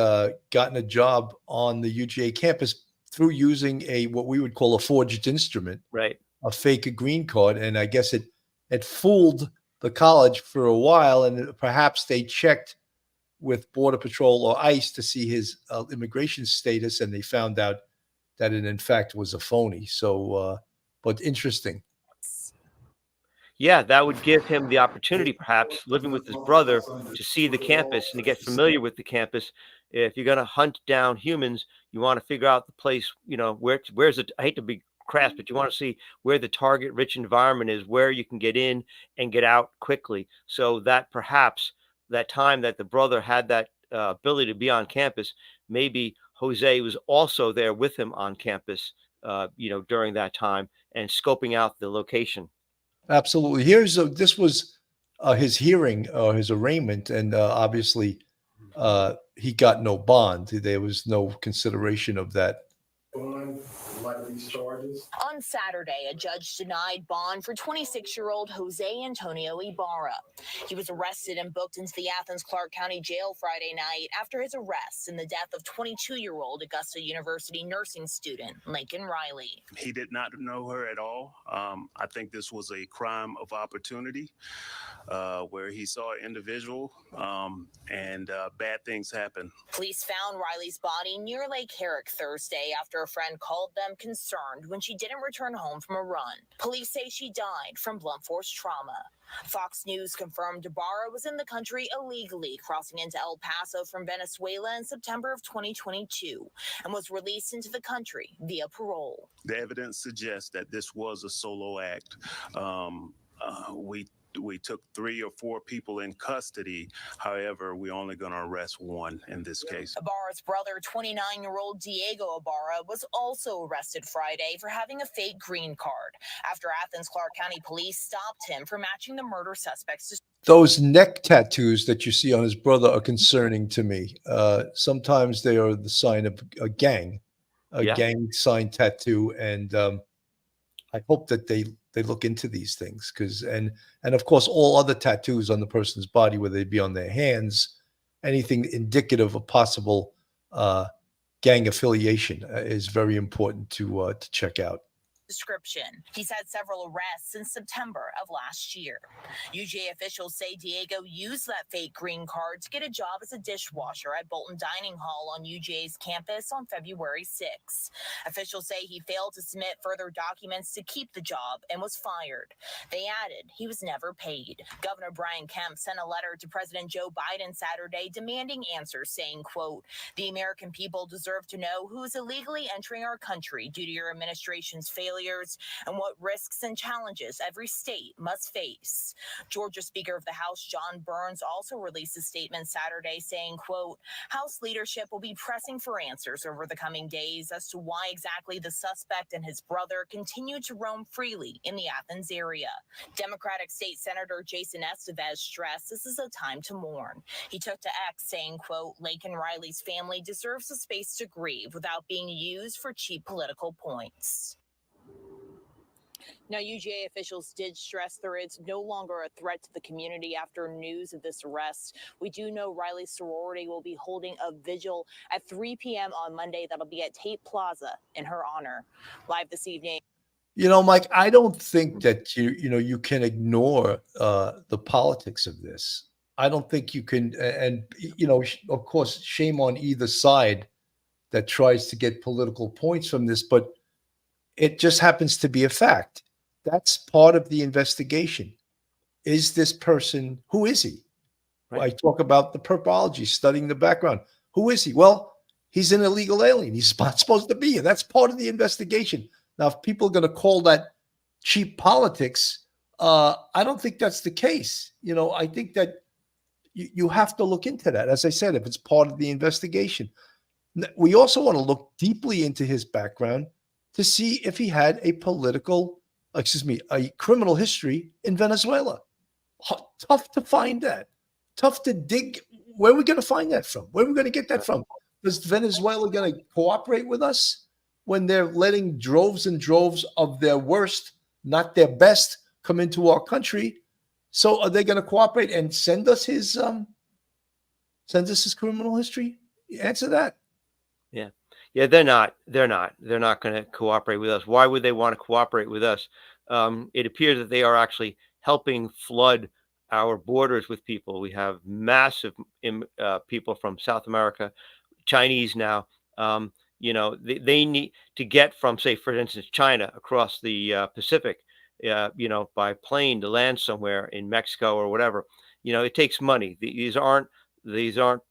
gotten a job on the UGA campus through using what we would call a forged instrument, right? A fake green card. And I guess it fooled the college for a while, and perhaps they checked with Border Patrol or ICE to see his immigration status, and they found out that it in fact was a phony. So, but interesting. Yeah, that would give him the opportunity, perhaps living with his brother, to see the campus and to get familiar with the campus. If you're going to hunt down humans, you want to figure out the place, where's it? I hate to be crass, but you want to see where the target rich environment is, where you can get in and get out quickly. So that perhaps that time that the brother had that ability to be on campus, maybe Jose was also there with him on campus, during that time, and scoping out the location. Absolutely. This was his hearing, his arraignment, and obviously he got no bond. There was no consideration of that. A lot of these charges On Saturday, a judge denied bond for 26-year-old Jose Antonio Ibarra. He was arrested and booked into the Athens Clarke County Jail Friday night after his arrest in the death of 22-year-old Augusta University nursing student Laken Riley. He did not know her at all. I think this was a crime of opportunity where he saw an individual and bad things happen. Police found Riley's body near Lake Herrick Thursday after a friend called them concerned when she didn't return home from a run. Police say she died from blunt force trauma. Fox News confirmed Ibarra was in the country illegally, crossing into El Paso from Venezuela in September of 2022, and was released into the country via parole. The evidence suggests that this was a solo act. We took 3 or 4 people in custody. However, we're only going to arrest one in this case. Ibarra's brother, 29-year-old Diego Ibarra, was also arrested Friday for having a fake green card after Athens Clarke County police stopped him for matching the murder suspect's. Those neck tattoos that you see on his brother are concerning to me. Sometimes they are the sign of a gang sign tattoo, and I hope that they look into these things, because and of course all other tattoos on the person's body, whether they be on their hands, anything indicative of possible gang affiliation is very important to check out. Description. He's had several arrests since September of last year. UGA officials say Diego used that fake green card to get a job as a dishwasher at Bolton Dining Hall on UGA's campus on February 6. Officials say he failed to submit further documents to keep the job and was fired. They added he was never paid. Governor Brian Kemp sent a letter to President Joe Biden Saturday demanding answers, saying, quote, "The American people deserve to know who is illegally entering our country due to your administration's failure and what risks and challenges every state must face." Georgia Speaker of the House John Burns also released a statement Saturday saying, quote, "House leadership will be pressing for answers over the coming days as to why exactly the suspect and his brother continue to roam freely in the Athens area." Democratic State Senator Jason Estevez stressed this is a time to mourn. He took to X saying, quote, "Laken Riley's family deserves a space to grieve without being used for cheap political points." Now, UGA officials did stress there is no longer a threat to the community after news of this arrest. We do know Riley's sorority will be holding a vigil at 3 p.m. on Monday. That'll be at Tate Plaza in her honor. Live this evening. You know, Mike, I don't think that you can ignore the politics of this. I don't think you can, and of course, shame on either side that tries to get political points from this, but it just happens to be a fact. That's part of the investigation. Is this person, who is he? Right. I talk about the purpology, studying the background. Who is he? Well, he's an illegal alien. He's not supposed to be here. That's part of the investigation. Now, if people are going to call that cheap politics, I don't think that's the case. I think that you have to look into that. As I said, if it's part of the investigation. We also want to look deeply into his background to see if he had a criminal history in Venezuela. Tough to find that. Tough to dig. Where are we going to find that from? Where are we going to get that from? Is Venezuela going to cooperate with us when they're letting droves and droves of their worst, not their best, come into our country? So are they going to cooperate and send us his criminal history? Answer that. Yeah, they're not going to cooperate with us. Why would they want to cooperate with us? It appears that they are actually helping flood our borders with people. We have massive people from South America, Chinese now. They need to get from, say, for instance, China across the Pacific, by plane to land somewhere in Mexico or whatever. It takes money. These aren't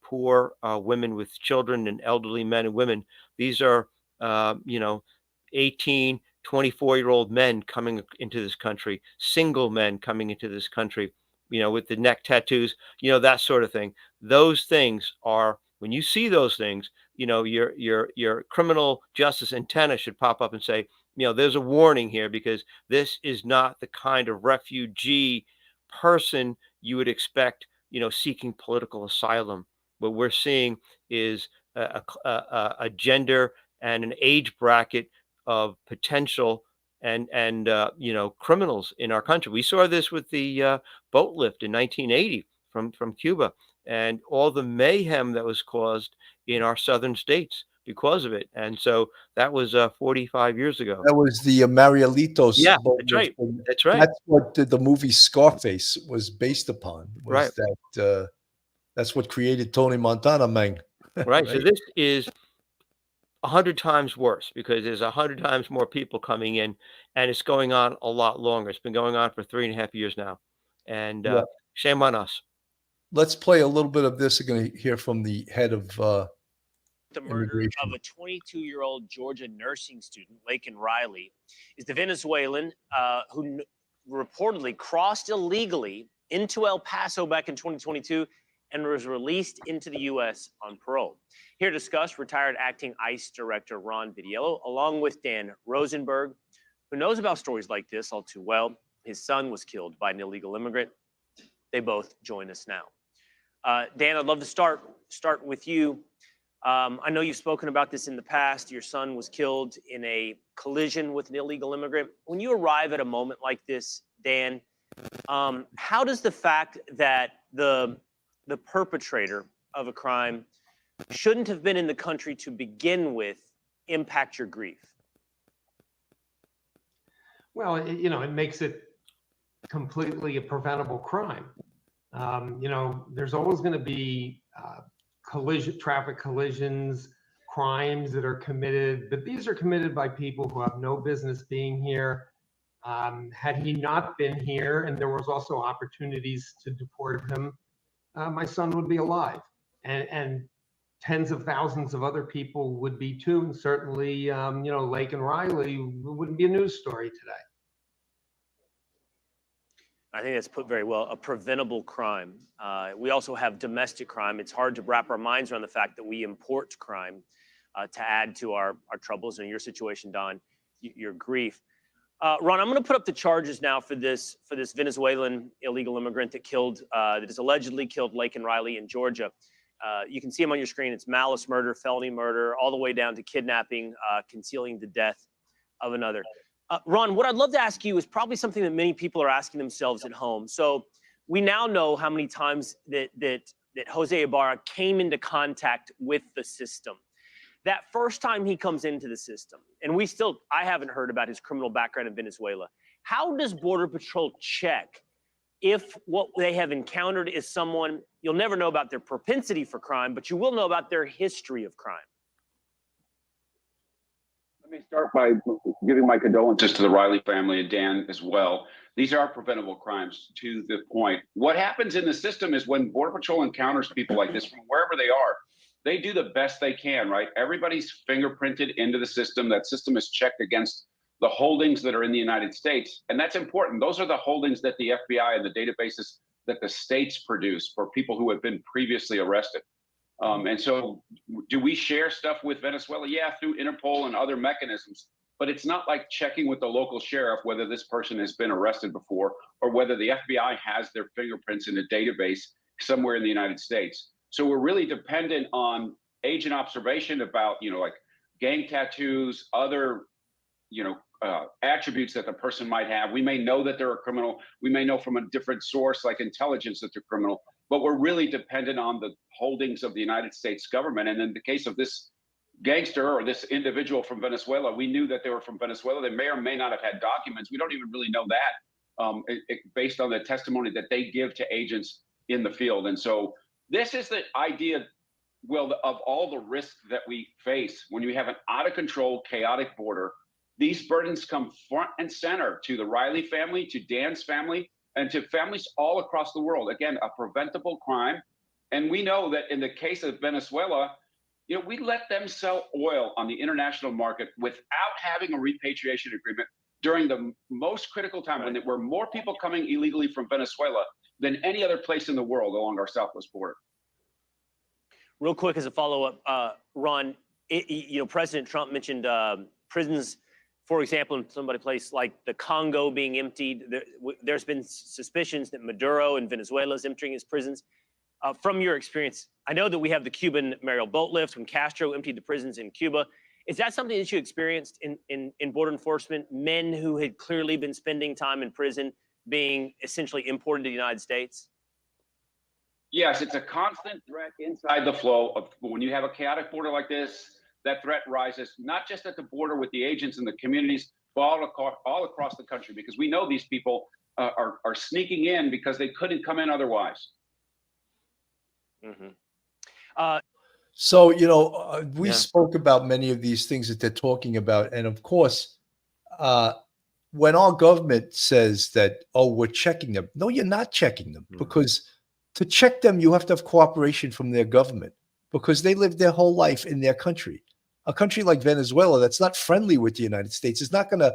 poor women with children and elderly men and women. These are, 18, 24-year-old men coming into this country, single men coming into this country, with the neck tattoos, that sort of thing. Those things are, when you see those things, your criminal justice antenna should pop up and say, there's a warning here, because this is not the kind of refugee person you would expect, seeking political asylum. What we're seeing is a gender and an age bracket of potential and criminals in our country. We saw this with the boat lift in 1980 from Cuba, and all the mayhem that was caused in our southern states because of it. And so that was 45 years ago. That was the Marielitos Yeah, boat that's lift, right. and That's right. that's what the movie Scarface was based upon, was Right. that, that's what created Tony Montana, man. Right. So this is 100 times worse because there's 100 times more people coming in, and it's going on a lot longer. It's been going on for 3.5 years now, and Yeah. shame on us. Let's play a little bit of this. We're gonna hear from the head of The murder immigration. of a 22-year-old Georgia nursing student, Laken Riley, is the Venezuelan who reportedly crossed illegally into El Paso back in 2022 and was released into the U.S. on parole. Here to discuss, retired acting ICE Director Ron Vitiello, along with Dan Rosenberg, who knows about stories like this all too well. His son was killed by an illegal immigrant. They both join us now. Dan, I'd love to start with you. I know you've spoken about this in the past. Your son was killed in a collision with an illegal immigrant. When you arrive at a moment like this, Dan, how does the fact that the perpetrator of a crime shouldn't have been in the country to begin with impact your grief? Well, it makes it completely a preventable crime. There's always going to be traffic collisions, crimes that are committed, but these are committed by people who have no business being here. Had he not been here, and there was also opportunities to deport him, my son would be alive, and tens of thousands of other people would be too, and certainly, Laken Riley wouldn't be a news story today. I think that's put very well, a preventable crime. We also have domestic crime. It's hard to wrap our minds around the fact that we import crime to add to our troubles. And in your situation, Don, your grief. Ron, I'm going to put up the charges now for this Venezuelan illegal immigrant that is allegedly killed Laken Riley in Georgia. You can see him on your screen. It's malice murder, felony murder, all the way down to kidnapping, concealing the death of another. Ron, what I'd love to ask you is probably something that many people are asking themselves at home. So we now know how many times that Jose Ibarra came into contact with the system. That first time he comes into the system, and I haven't heard about his criminal background in Venezuela. How does Border Patrol check if what they have encountered is someone, you'll never know about their propensity for crime, but you will know about their history of crime? Let me start by giving my condolences to the Riley family and Dan as well. These are preventable crimes, to the point. What happens in the system is when Border Patrol encounters people like this from wherever they are, they do the best they can, right? Everybody's fingerprinted into the system. That system is checked against the holdings that are in the United States. And that's important. Those are the holdings that the FBI and the databases that the states produce for people who have been previously arrested. And so do we share stuff with Venezuela? Yeah, through Interpol and other mechanisms. But it's not like checking with the local sheriff whether this person has been arrested before or whether the FBI has their fingerprints in a database somewhere in the United States. So we're really dependent on agent observation about, like gang tattoos, other, attributes that the person might have. We may know that they're a criminal. We may know from a different source like intelligence that they're criminal. But we're really dependent on the holdings of the United States government. And in the case of this gangster or this individual from Venezuela, we knew that they were from Venezuela. They may or may not have had documents. We don't even really know that based on the testimony that they give to agents in the field. And so this is the idea, Will, of all the risks that we face when you have an out of control, chaotic border. These burdens come front and center to the Riley family, to Dan's family, and to families all across the world. Again, a preventable crime. And we know that in the case of Venezuela, we let them sell oil on the international market without having a repatriation agreement during the most critical time when there were more people coming illegally from Venezuela than any other place in the world along our southwest border. Real quick as a follow-up, Ron, President Trump mentioned prisons, for example, in some place like the Congo being emptied. There's been suspicions that Maduro in Venezuela is emptying his prisons. From your experience, I know that we have the Cuban Mariel boat lift when Castro emptied the prisons in Cuba. Is that something that you experienced in border enforcement? Men who had clearly been spending time in prison being essentially imported to the United States? Yes, it's a constant threat inside the flow of when you have a chaotic border like this, that threat rises, not just at the border with the agents and the communities, but all across the country, because we know these people are sneaking in because they couldn't come in otherwise. So, we spoke about many of these things that they're talking about. And of course, when our government says that, oh, we're checking them, no, you're not checking them, because to check them, you have to have cooperation from their government, because they lived their whole life in their country. A country like Venezuela that's not friendly with the United States is not going to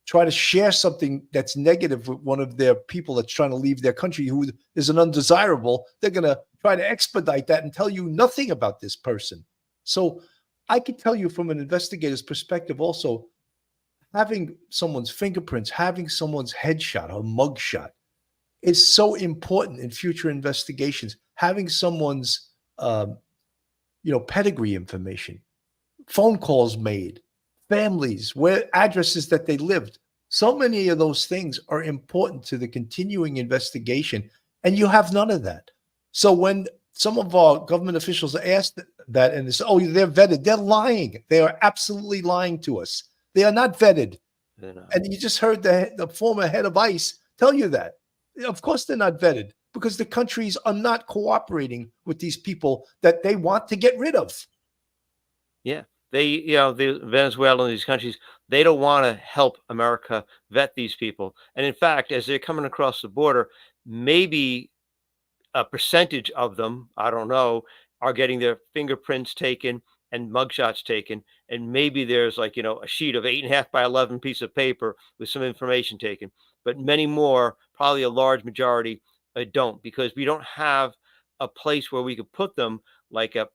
try to share something that's negative with one of their people that's trying to leave their country who is an undesirable. They're going to try to expedite that and tell you nothing about this person. So I can tell you from an investigator's perspective also, having someone's fingerprints, having someone's headshot or mugshot is so important in future investigations. Having someone's, pedigree information, phone calls made, families, where addresses that they lived. So many of those things are important to the continuing investigation, and you have none of that. So when some of our government officials are asked that and they say, oh, they're vetted, they're lying. They are absolutely lying to us. They are not vetted. And you just heard the former head of ICE tell you that. Of course they're not vetted, because the countries are not cooperating with these people that they want to get rid of. Yeah. They, the Venezuela and these countries, they don't want to help America vet these people. And in fact, as they're coming across the border, maybe a percentage of them, I don't know, are getting their fingerprints taken and mugshots taken. And maybe there's a sheet of 8.5 by 11 piece of paper with some information taken. But many more, probably a large majority, don't, because we don't have a place where we could put them like a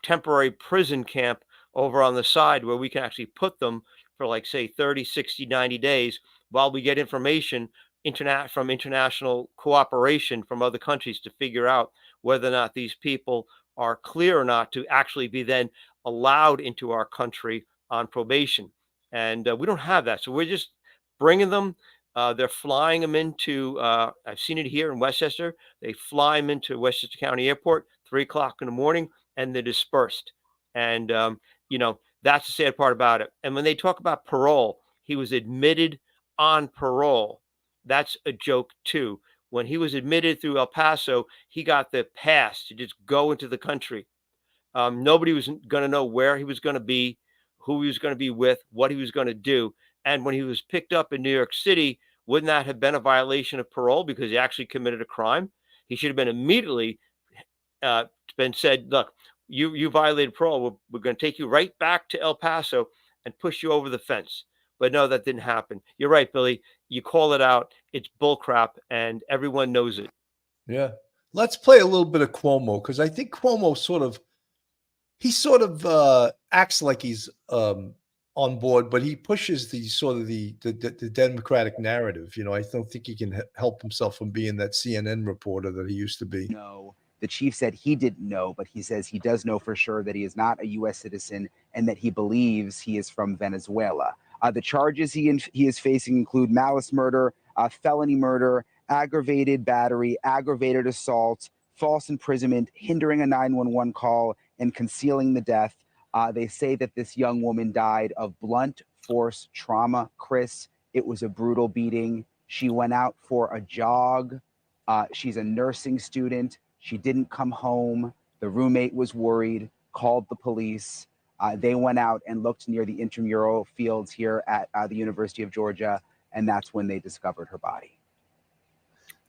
temporary prison camp over on the side where we can actually put them for say 30, 60, 90 days while we get information from international cooperation from other countries to figure out whether or not these people are clear or not to actually be then allowed into our country on probation. And we don't have that. So we're just bringing them. They're flying them into, I've seen it here in Westchester. They fly them into Westchester County Airport, 3:00 in the morning, and they're dispersed. And, that's the sad part about it. And when they talk about parole, he was admitted on parole. That's a joke too. When he was admitted through El Paso, he got the pass to just go into the country. Nobody was going to know where he was going to be, who he was going to be with, what he was going to do. And when he was picked up in New York City, wouldn't that have been a violation of parole because he actually committed a crime? He should have been immediately been said, look, you violated parole. We're going to take you right back to El Paso and push you over the fence. But no, that didn't happen. You're right, Billy. You call it out. It's bullcrap, and everyone knows it. Yeah. Let's play a little bit of Cuomo, because I think Cuomo he acts like he's on board, but he pushes the Democratic narrative. I don't think he can help himself from being that CNN reporter that he used to be. No, the chief said he didn't know, but he says he does know for sure that he is not a U.S. citizen and that he believes he is from Venezuela. The charges he is facing include malice murder, felony murder, aggravated battery, aggravated assault, false imprisonment, hindering a 911 call, and concealing the death. They say that this young woman died of blunt force trauma, Chris. It was a brutal beating. She went out for a jog. She's a nursing student. She didn't come home. The roommate was worried, called the police. They went out and looked near the intramural fields here at the University of Georgia, and that's when they discovered her body.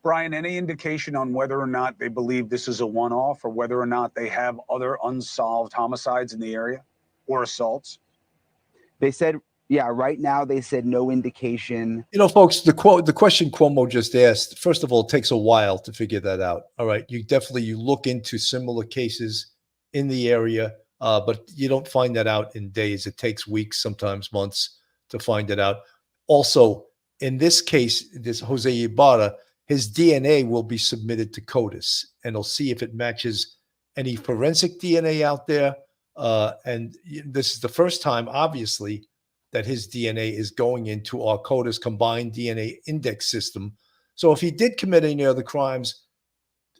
Brian, any indication on whether or not they believe this is a one-off or whether or not they have other unsolved homicides in the area or assaults? They said, yeah, right now they said no indication. Folks, the question Cuomo just asked, first of all, it takes a while to figure that out. All right. You look into similar cases in the area, but you don't find that out in days. It takes weeks, sometimes months to find it out. Also, in this case, this Jose Ibarra, his DNA will be submitted to CODIS, and they'll see if it matches any forensic DNA out there This is the first time, obviously, that his DNA is going into our CODIS combined DNA index system. So if he did commit any other crimes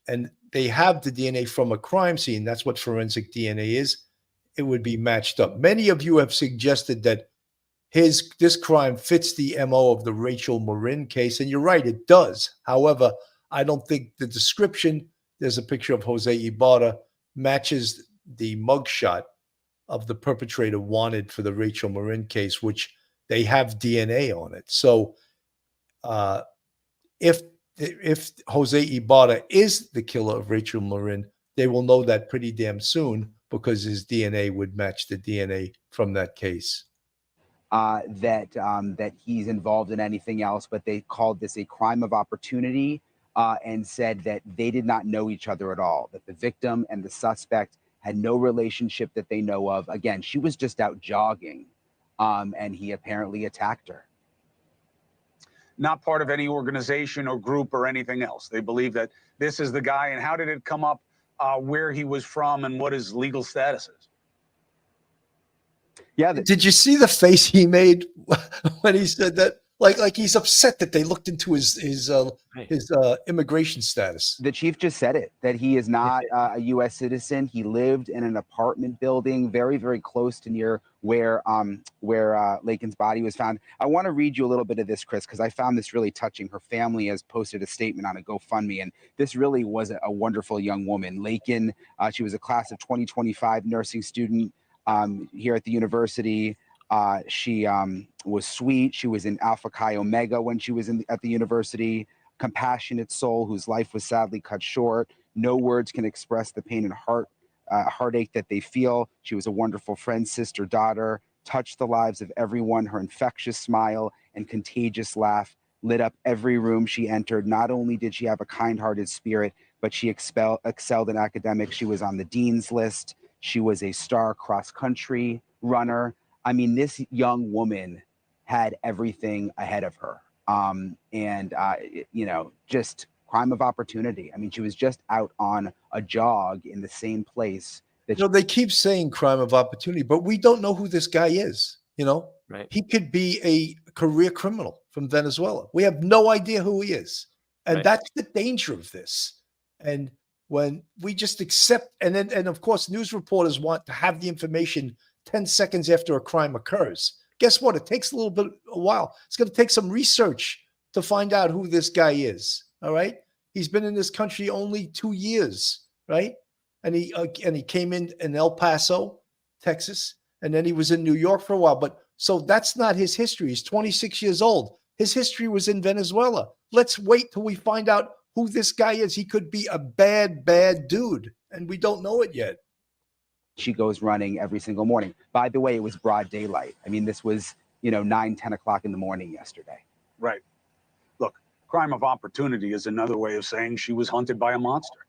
and they have the DNA from a crime scene, that's what forensic DNA is, it would be matched up. Many of you have suggested that this crime fits the MO of the Rachel Marin case, and you're right, it does. However, I don't think the description, there's a picture of Jose Ibarra, matches the mugshot of the perpetrator wanted for the Rachel Marin case, which they have DNA on it. So if Jose Ibarra is the killer of Rachel Marin, they will know that pretty damn soon because his DNA would match the DNA from that case. That he's involved in anything else, but they called this a crime of opportunity and said that they did not know each other at all, that the victim and the suspect had no relationship that they know of. Again, she was just out jogging, and he apparently attacked her. Not part of any organization or group or anything else. They believe that this is the guy. And how did it come up where he was from and what his legal status is? Yeah. Did you see the face he made when he said that? Like he's upset that they looked into his immigration status. The chief just said it, that he is not a U.S. citizen. He lived in an apartment building very, very close to near where Laken's body was found. I want to read you a little bit of this, Chris, because I found this really touching. Her family has posted a statement on a GoFundMe, and this really was a wonderful young woman. Laken, she was a class of 2025 nursing student here at the university. She was sweet. She was in Alpha Chi Omega when she was at the university. Compassionate soul whose life was sadly cut short. No words can express the pain and heartache that they feel. She was a wonderful friend, sister, daughter, touched the lives of everyone. Her infectious smile and contagious laugh lit up every room she entered. Not only did she have a kind-hearted spirit, but she excelled in academics. She was on the dean's list. She was a star cross-country runner. I mean, this young woman had everything ahead of her. Just crime of opportunity. I mean, she was just out on a jog in the same place. They keep saying crime of opportunity, but we don't know who this guy is. Right. He could be a career criminal from Venezuela. We have no idea who he is. And that's the danger of this. And when we just accept, and of course, news reporters want to have the information 10 seconds after a crime occurs. Guess what? It takes a while. It's going to take some research to find out who this guy is. All right. He's been in this country only 2 years, right? And he came in El Paso, Texas, and then he was in New York for a while. But so that's not his history. He's 26 years old. His history was in Venezuela. Let's wait till we find out who this guy is. He could be a bad, bad dude, and we don't know it yet. She goes running every single morning. By the way, it was broad daylight. I mean, this was, 9, 10 o'clock in the morning yesterday. Right. Look, crime of opportunity is another way of saying she was hunted by a monster.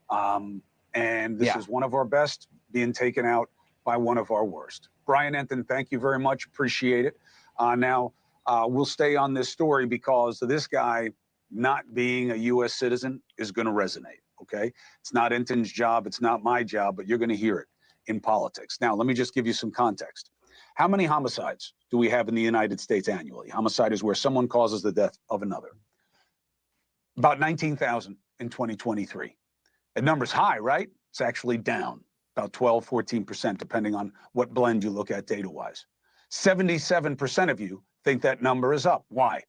And this is one of our best being taken out by one of our worst. Brian Enton, thank you very much. Appreciate it. Now, we'll stay on this story because this guy not being a U.S. citizen is going to resonate, okay? It's not Enton's job. It's not my job, but you're going to hear it in politics. Now, let me just give you some context. How many homicides do we have in the United States annually? Homicide is where someone causes the death of another. About 19,000 in 2023. That number's high, right? It's actually down about 12, 14%, depending on what blend you look at data-wise. 77% of you think that number is up. Why?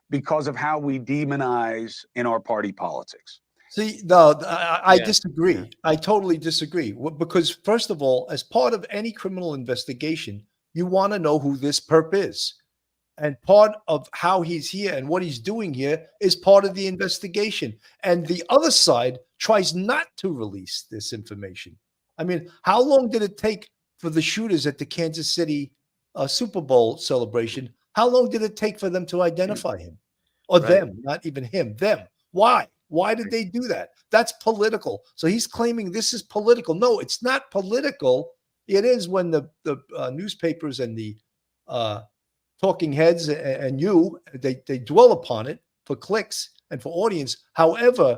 Because of how we demonize in our party politics. See, no, I disagree. Yeah. I totally disagree. Because first of all, as part of any criminal investigation, you want to know who this perp is. And part of how he's here and what he's doing here is part of the investigation. And the other side tries not to release this information. I mean, how long did it take for the shooters at the Kansas City Super Bowl celebration? How long did it take for them to identify him? Or them, not even him, them. Why? Why did they do that? That's political. So he's claiming this is political. No, it's not political. It is when the newspapers and the talking heads and they dwell upon it for clicks and for audience. However,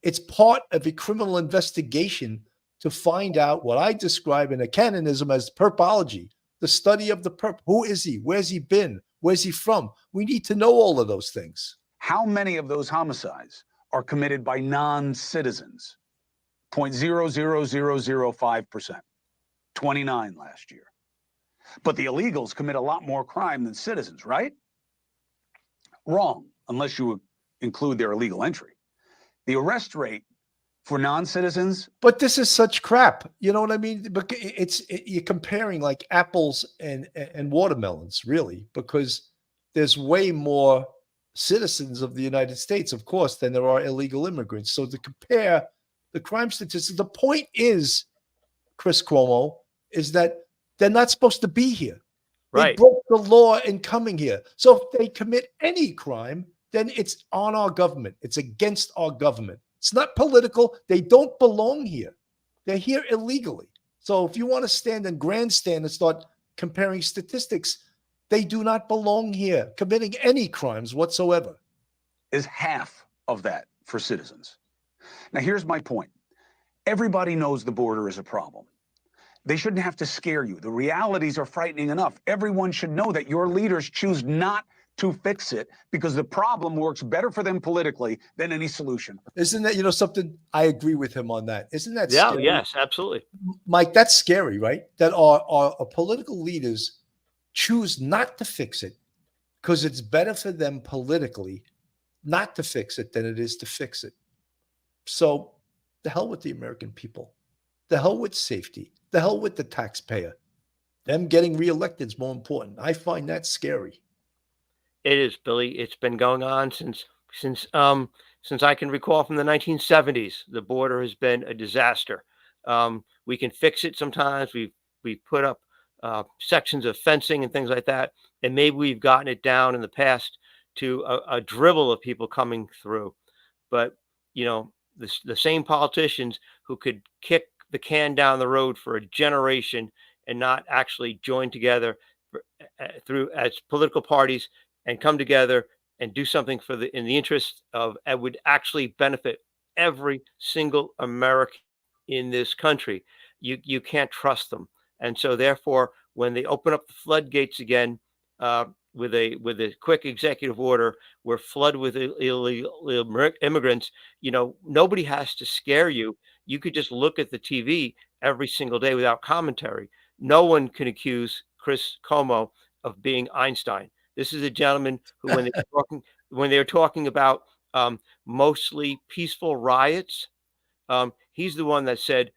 it's part of a criminal investigation to find out what I describe in a canonism as perpology, the study of the perp. Who is he? Where's he been? Where's he from? We need to know all of those things. How many of those homicides are committed by non-citizens? 0.00005%. 29 last year. But the illegals commit a lot more crime than citizens, right? Wrong, unless you include their illegal entry. The arrest rate for non-citizens. But this is such crap. You know what I mean? But you're comparing like apples and watermelons, really, because there's way more citizens of the United States, of course, than there are illegal immigrants. So to compare the crime statistics, the point is, Chris Cuomo, is that they're not supposed to be here. They Right. broke the law in coming here. So if they commit any crime, then it's on our government. It's against our government. It's not political. They don't belong here. They're here illegally. So if you want to stand and grandstand and start comparing statistics, they do not belong here, committing any crimes whatsoever. Is half of that for citizens. Now, here's my point. Everybody knows the border is a problem. They shouldn't have to scare you. The realities are frightening enough. Everyone should know that your leaders choose not to fix it because the problem works better for them politically than any solution. Isn't that, something? I agree with him on that. Isn't that Yeah, scary? yes, absolutely. Mike, that's scary, right? That our political leaders choose not to fix it because it's better for them politically not to fix it than it is to fix it. So the hell with the American people. The hell with safety. The hell with the taxpayer. Them getting reelected is more important. I find that scary. It is, Billy. It's been going on since I can recall from the 1970s. The border has been a disaster. We can fix it sometimes. We put up sections of fencing and things like that, and maybe we've gotten it down in the past to a dribble of people coming through. But the same politicians who could kick the can down the road for a generation and not actually join together through as political parties and come together and do something in the interest of and would actually benefit every single American in this country. You can't trust them, and so therefore, when they open up the floodgates again with a quick executive order, we're flooded with illegal immigrants. Nobody has to scare you. You could just look at the TV every single day without commentary. No one can accuse Chris Cuomo of being Einstein. This is a gentleman who, when they were talking about mostly peaceful riots, he's the one that said,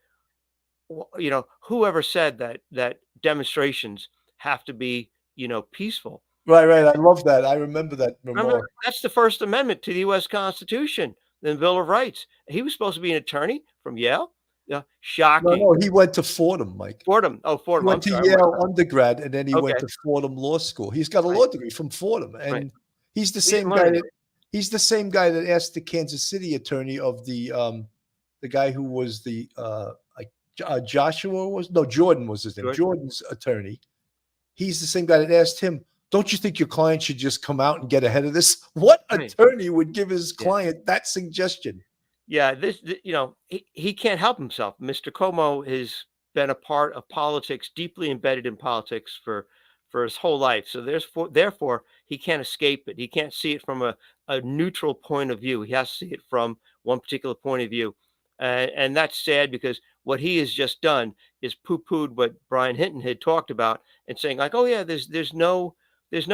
whoever said that demonstrations have to be, peaceful. Right. I love that. I remember that. Remember, that's the First Amendment to the U.S. Constitution, the Bill of Rights. He was supposed to be an attorney from Yale. Yeah, shocking. No, he went to Fordham, Mike. Fordham. Oh, Fordham. He went to Yale undergrad, and then he went Okay. to Fordham Law School. He's got a law degree from Fordham, and Right. he's the He's same money. guy. He's the same guy that asked the Kansas City attorney of the guy who was the Jordan was his name. Jordan's attorney. He's the same guy that asked him, "Don't you think your client should just come out and get ahead of this?" What Right. attorney would give his client that suggestion? Yeah, he can't help himself. Mr. Cuomo has been a part of politics, deeply embedded in politics for his whole life. So therefore, he can't escape it. He can't see it from a neutral point of view. He has to see it from one particular point of view. And that's sad because what he has just done is poo-pooed what Brian Hinton had talked about and saying like, oh yeah, there's no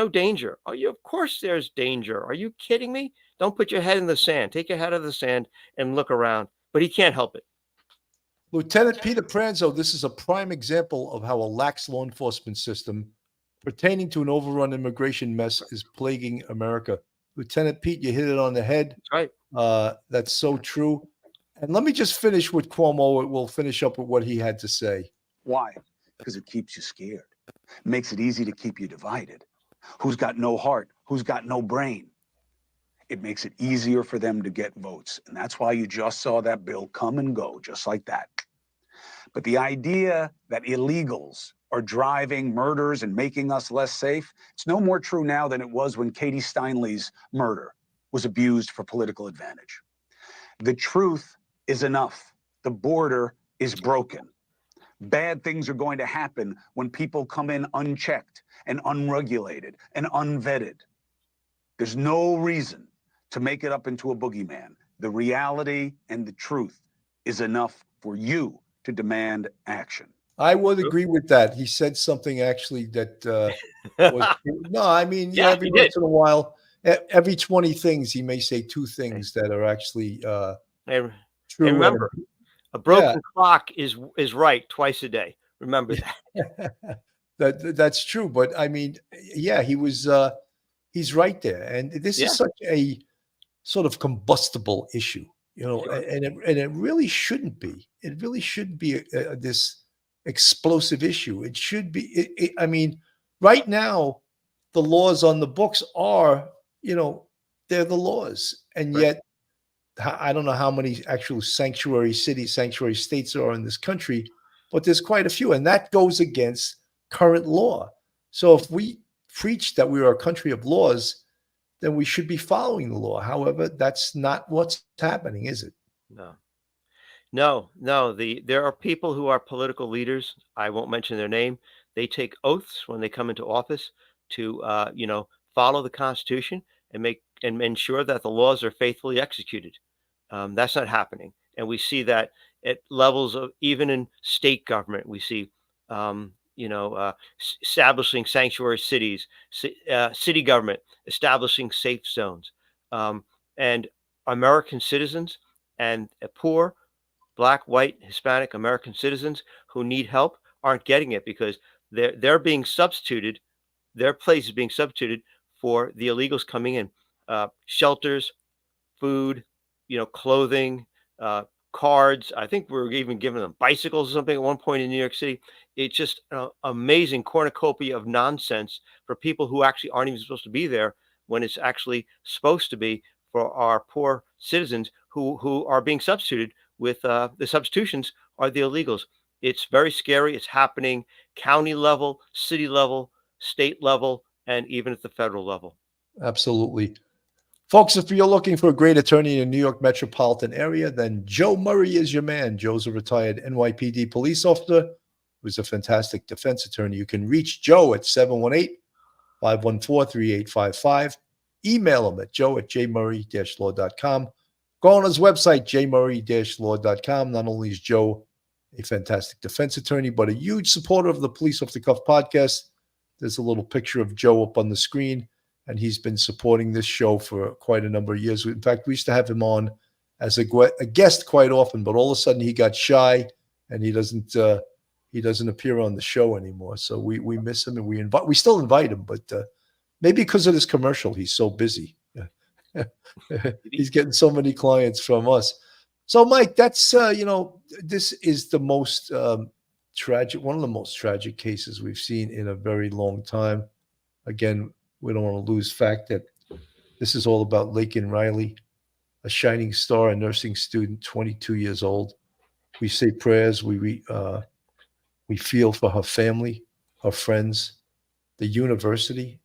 danger. Oh, of course there's danger. Are you kidding me? Don't put your head in the sand. Take your head out of the sand and look around. But he can't help it. Lieutenant Peter Pranzo, this is a prime example of how a lax law enforcement system pertaining to an overrun immigration mess is plaguing America. Lieutenant Pete, you hit it on the head. That's right. That's so true. And let me just finish with Cuomo. We'll finish up with what he had to say. Why? Because it keeps you scared. Makes it easy to keep you divided. Who's got no heart? Who's got no brain? It makes it easier for them to get votes. And that's why you just saw that bill come and go, just like that. But the idea that illegals are driving murders and making us less safe, it's no more true now than it was when Katie Steinle's murder was abused for political advantage. The truth is enough. The border is broken. Bad things are going to happen when people come in unchecked and unregulated and unvetted. There's no reason to make it up into a boogeyman. The reality and the truth is enough for you to demand action. I would agree with that. He said something actually that was no. I mean, Yeah, every he once did. in a while, every 20 things, he may say two things that are actually And true. remember, a broken clock is right twice a day. Remember that. That's true. But I mean, yeah, he's right there, and this Yeah. is such a sort of combustible issue, Sure. and it really shouldn't be. It really shouldn't be this explosive issue. It should be. I mean, right now, the laws on the books are, they're the laws, and Right. yet I don't know how many actual sanctuary cities, sanctuary states there are in this country, but there's quite a few, and that goes against current law. So if we preach that we are a country of laws, then we should be following the law. However, that's not what's happening, is it? No. No. There are people who are political leaders. I won't mention their name. They take oaths when they come into office to, follow the Constitution and ensure that the laws are faithfully executed. That's not happening, and we see that at levels of even in state government. We see, establishing sanctuary cities, city government establishing safe zones, and American citizens and poor Black, white, Hispanic American citizens who need help aren't getting it because they're being substituted. Their place is being substituted for the illegals coming in. Shelters, food, clothing, cards. I think we were even giving them bicycles or something at one point in New York City. It's just an amazing cornucopia of nonsense for people who actually aren't even supposed to be there when it's actually supposed to be for our poor citizens who are being substituted with the substitutions are the illegals. It's very scary. It's happening county level, city level, state level, and even at the federal level. Absolutely. Folks, if you're looking for a great attorney in the New York metropolitan area, then Joe Murray is your man. Joe's a retired NYPD police officer who's a fantastic defense attorney. You can reach Joe at 718-514-3855. Email him at joe@jmurray-law.com. Go on his website, jmurray-law.com. Not only is Joe a fantastic defense attorney, but a huge supporter of the Police Off the Cuff podcast. There's a little picture of Joe up on the screen, and he's been supporting this show for quite a number of years. In fact, we used to have him on as a guest quite often, but all of a sudden he got shy and he doesn't appear on the show anymore. So we miss him, and we still invite him, but maybe because of this commercial, he's so busy. He's getting so many clients from us. So, Mike, that's this is the most tragic, one of the most tragic cases we've seen in a very long time. Again, we don't want to lose fact that this is all about Laken Riley, a shining star, a nursing student, 22 years old. We say prayers. We feel for her family, her friends, the university,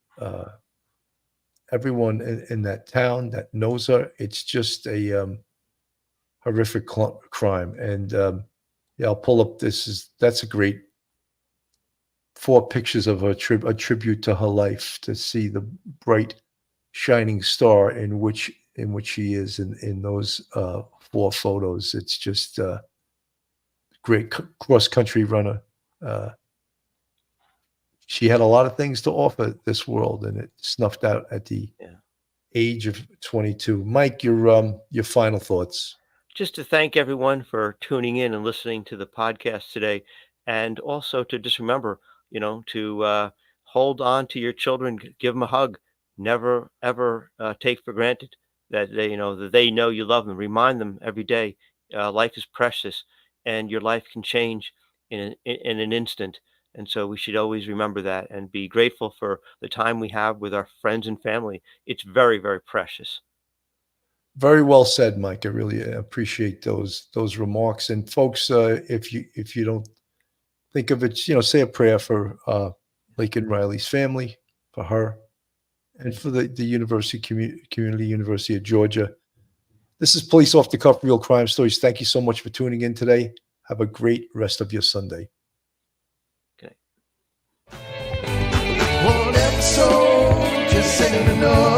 everyone in that town that knows her. It's just a horrific crime. And I'll pull up that's a great 4 pictures of a tribute to her life, to see the bright shining star in which she is in those 4 photos. It's just great cross country runner. She had a lot of things to offer this world, and it snuffed out at the age of 22. Mike, your final thoughts. Just to thank everyone for tuning in and listening to the podcast today, and also to just remember, to hold on to your children, give them a hug, never ever take for granted that they know you love them. Remind them every day, life is precious, and your life can change in an instant. And so we should always remember that and be grateful for the time we have with our friends and family. It's very, very precious. Very well said, Mike. I really appreciate those remarks. And folks, if you don't think of it, say a prayer for Laken Riley's family, for her, and for the university community, University of Georgia. This is Police Off the Cuff, Real Crime Stories. Thank you so much for tuning in today. Have a great rest of your Sunday. Okay. One episode just ain't enough.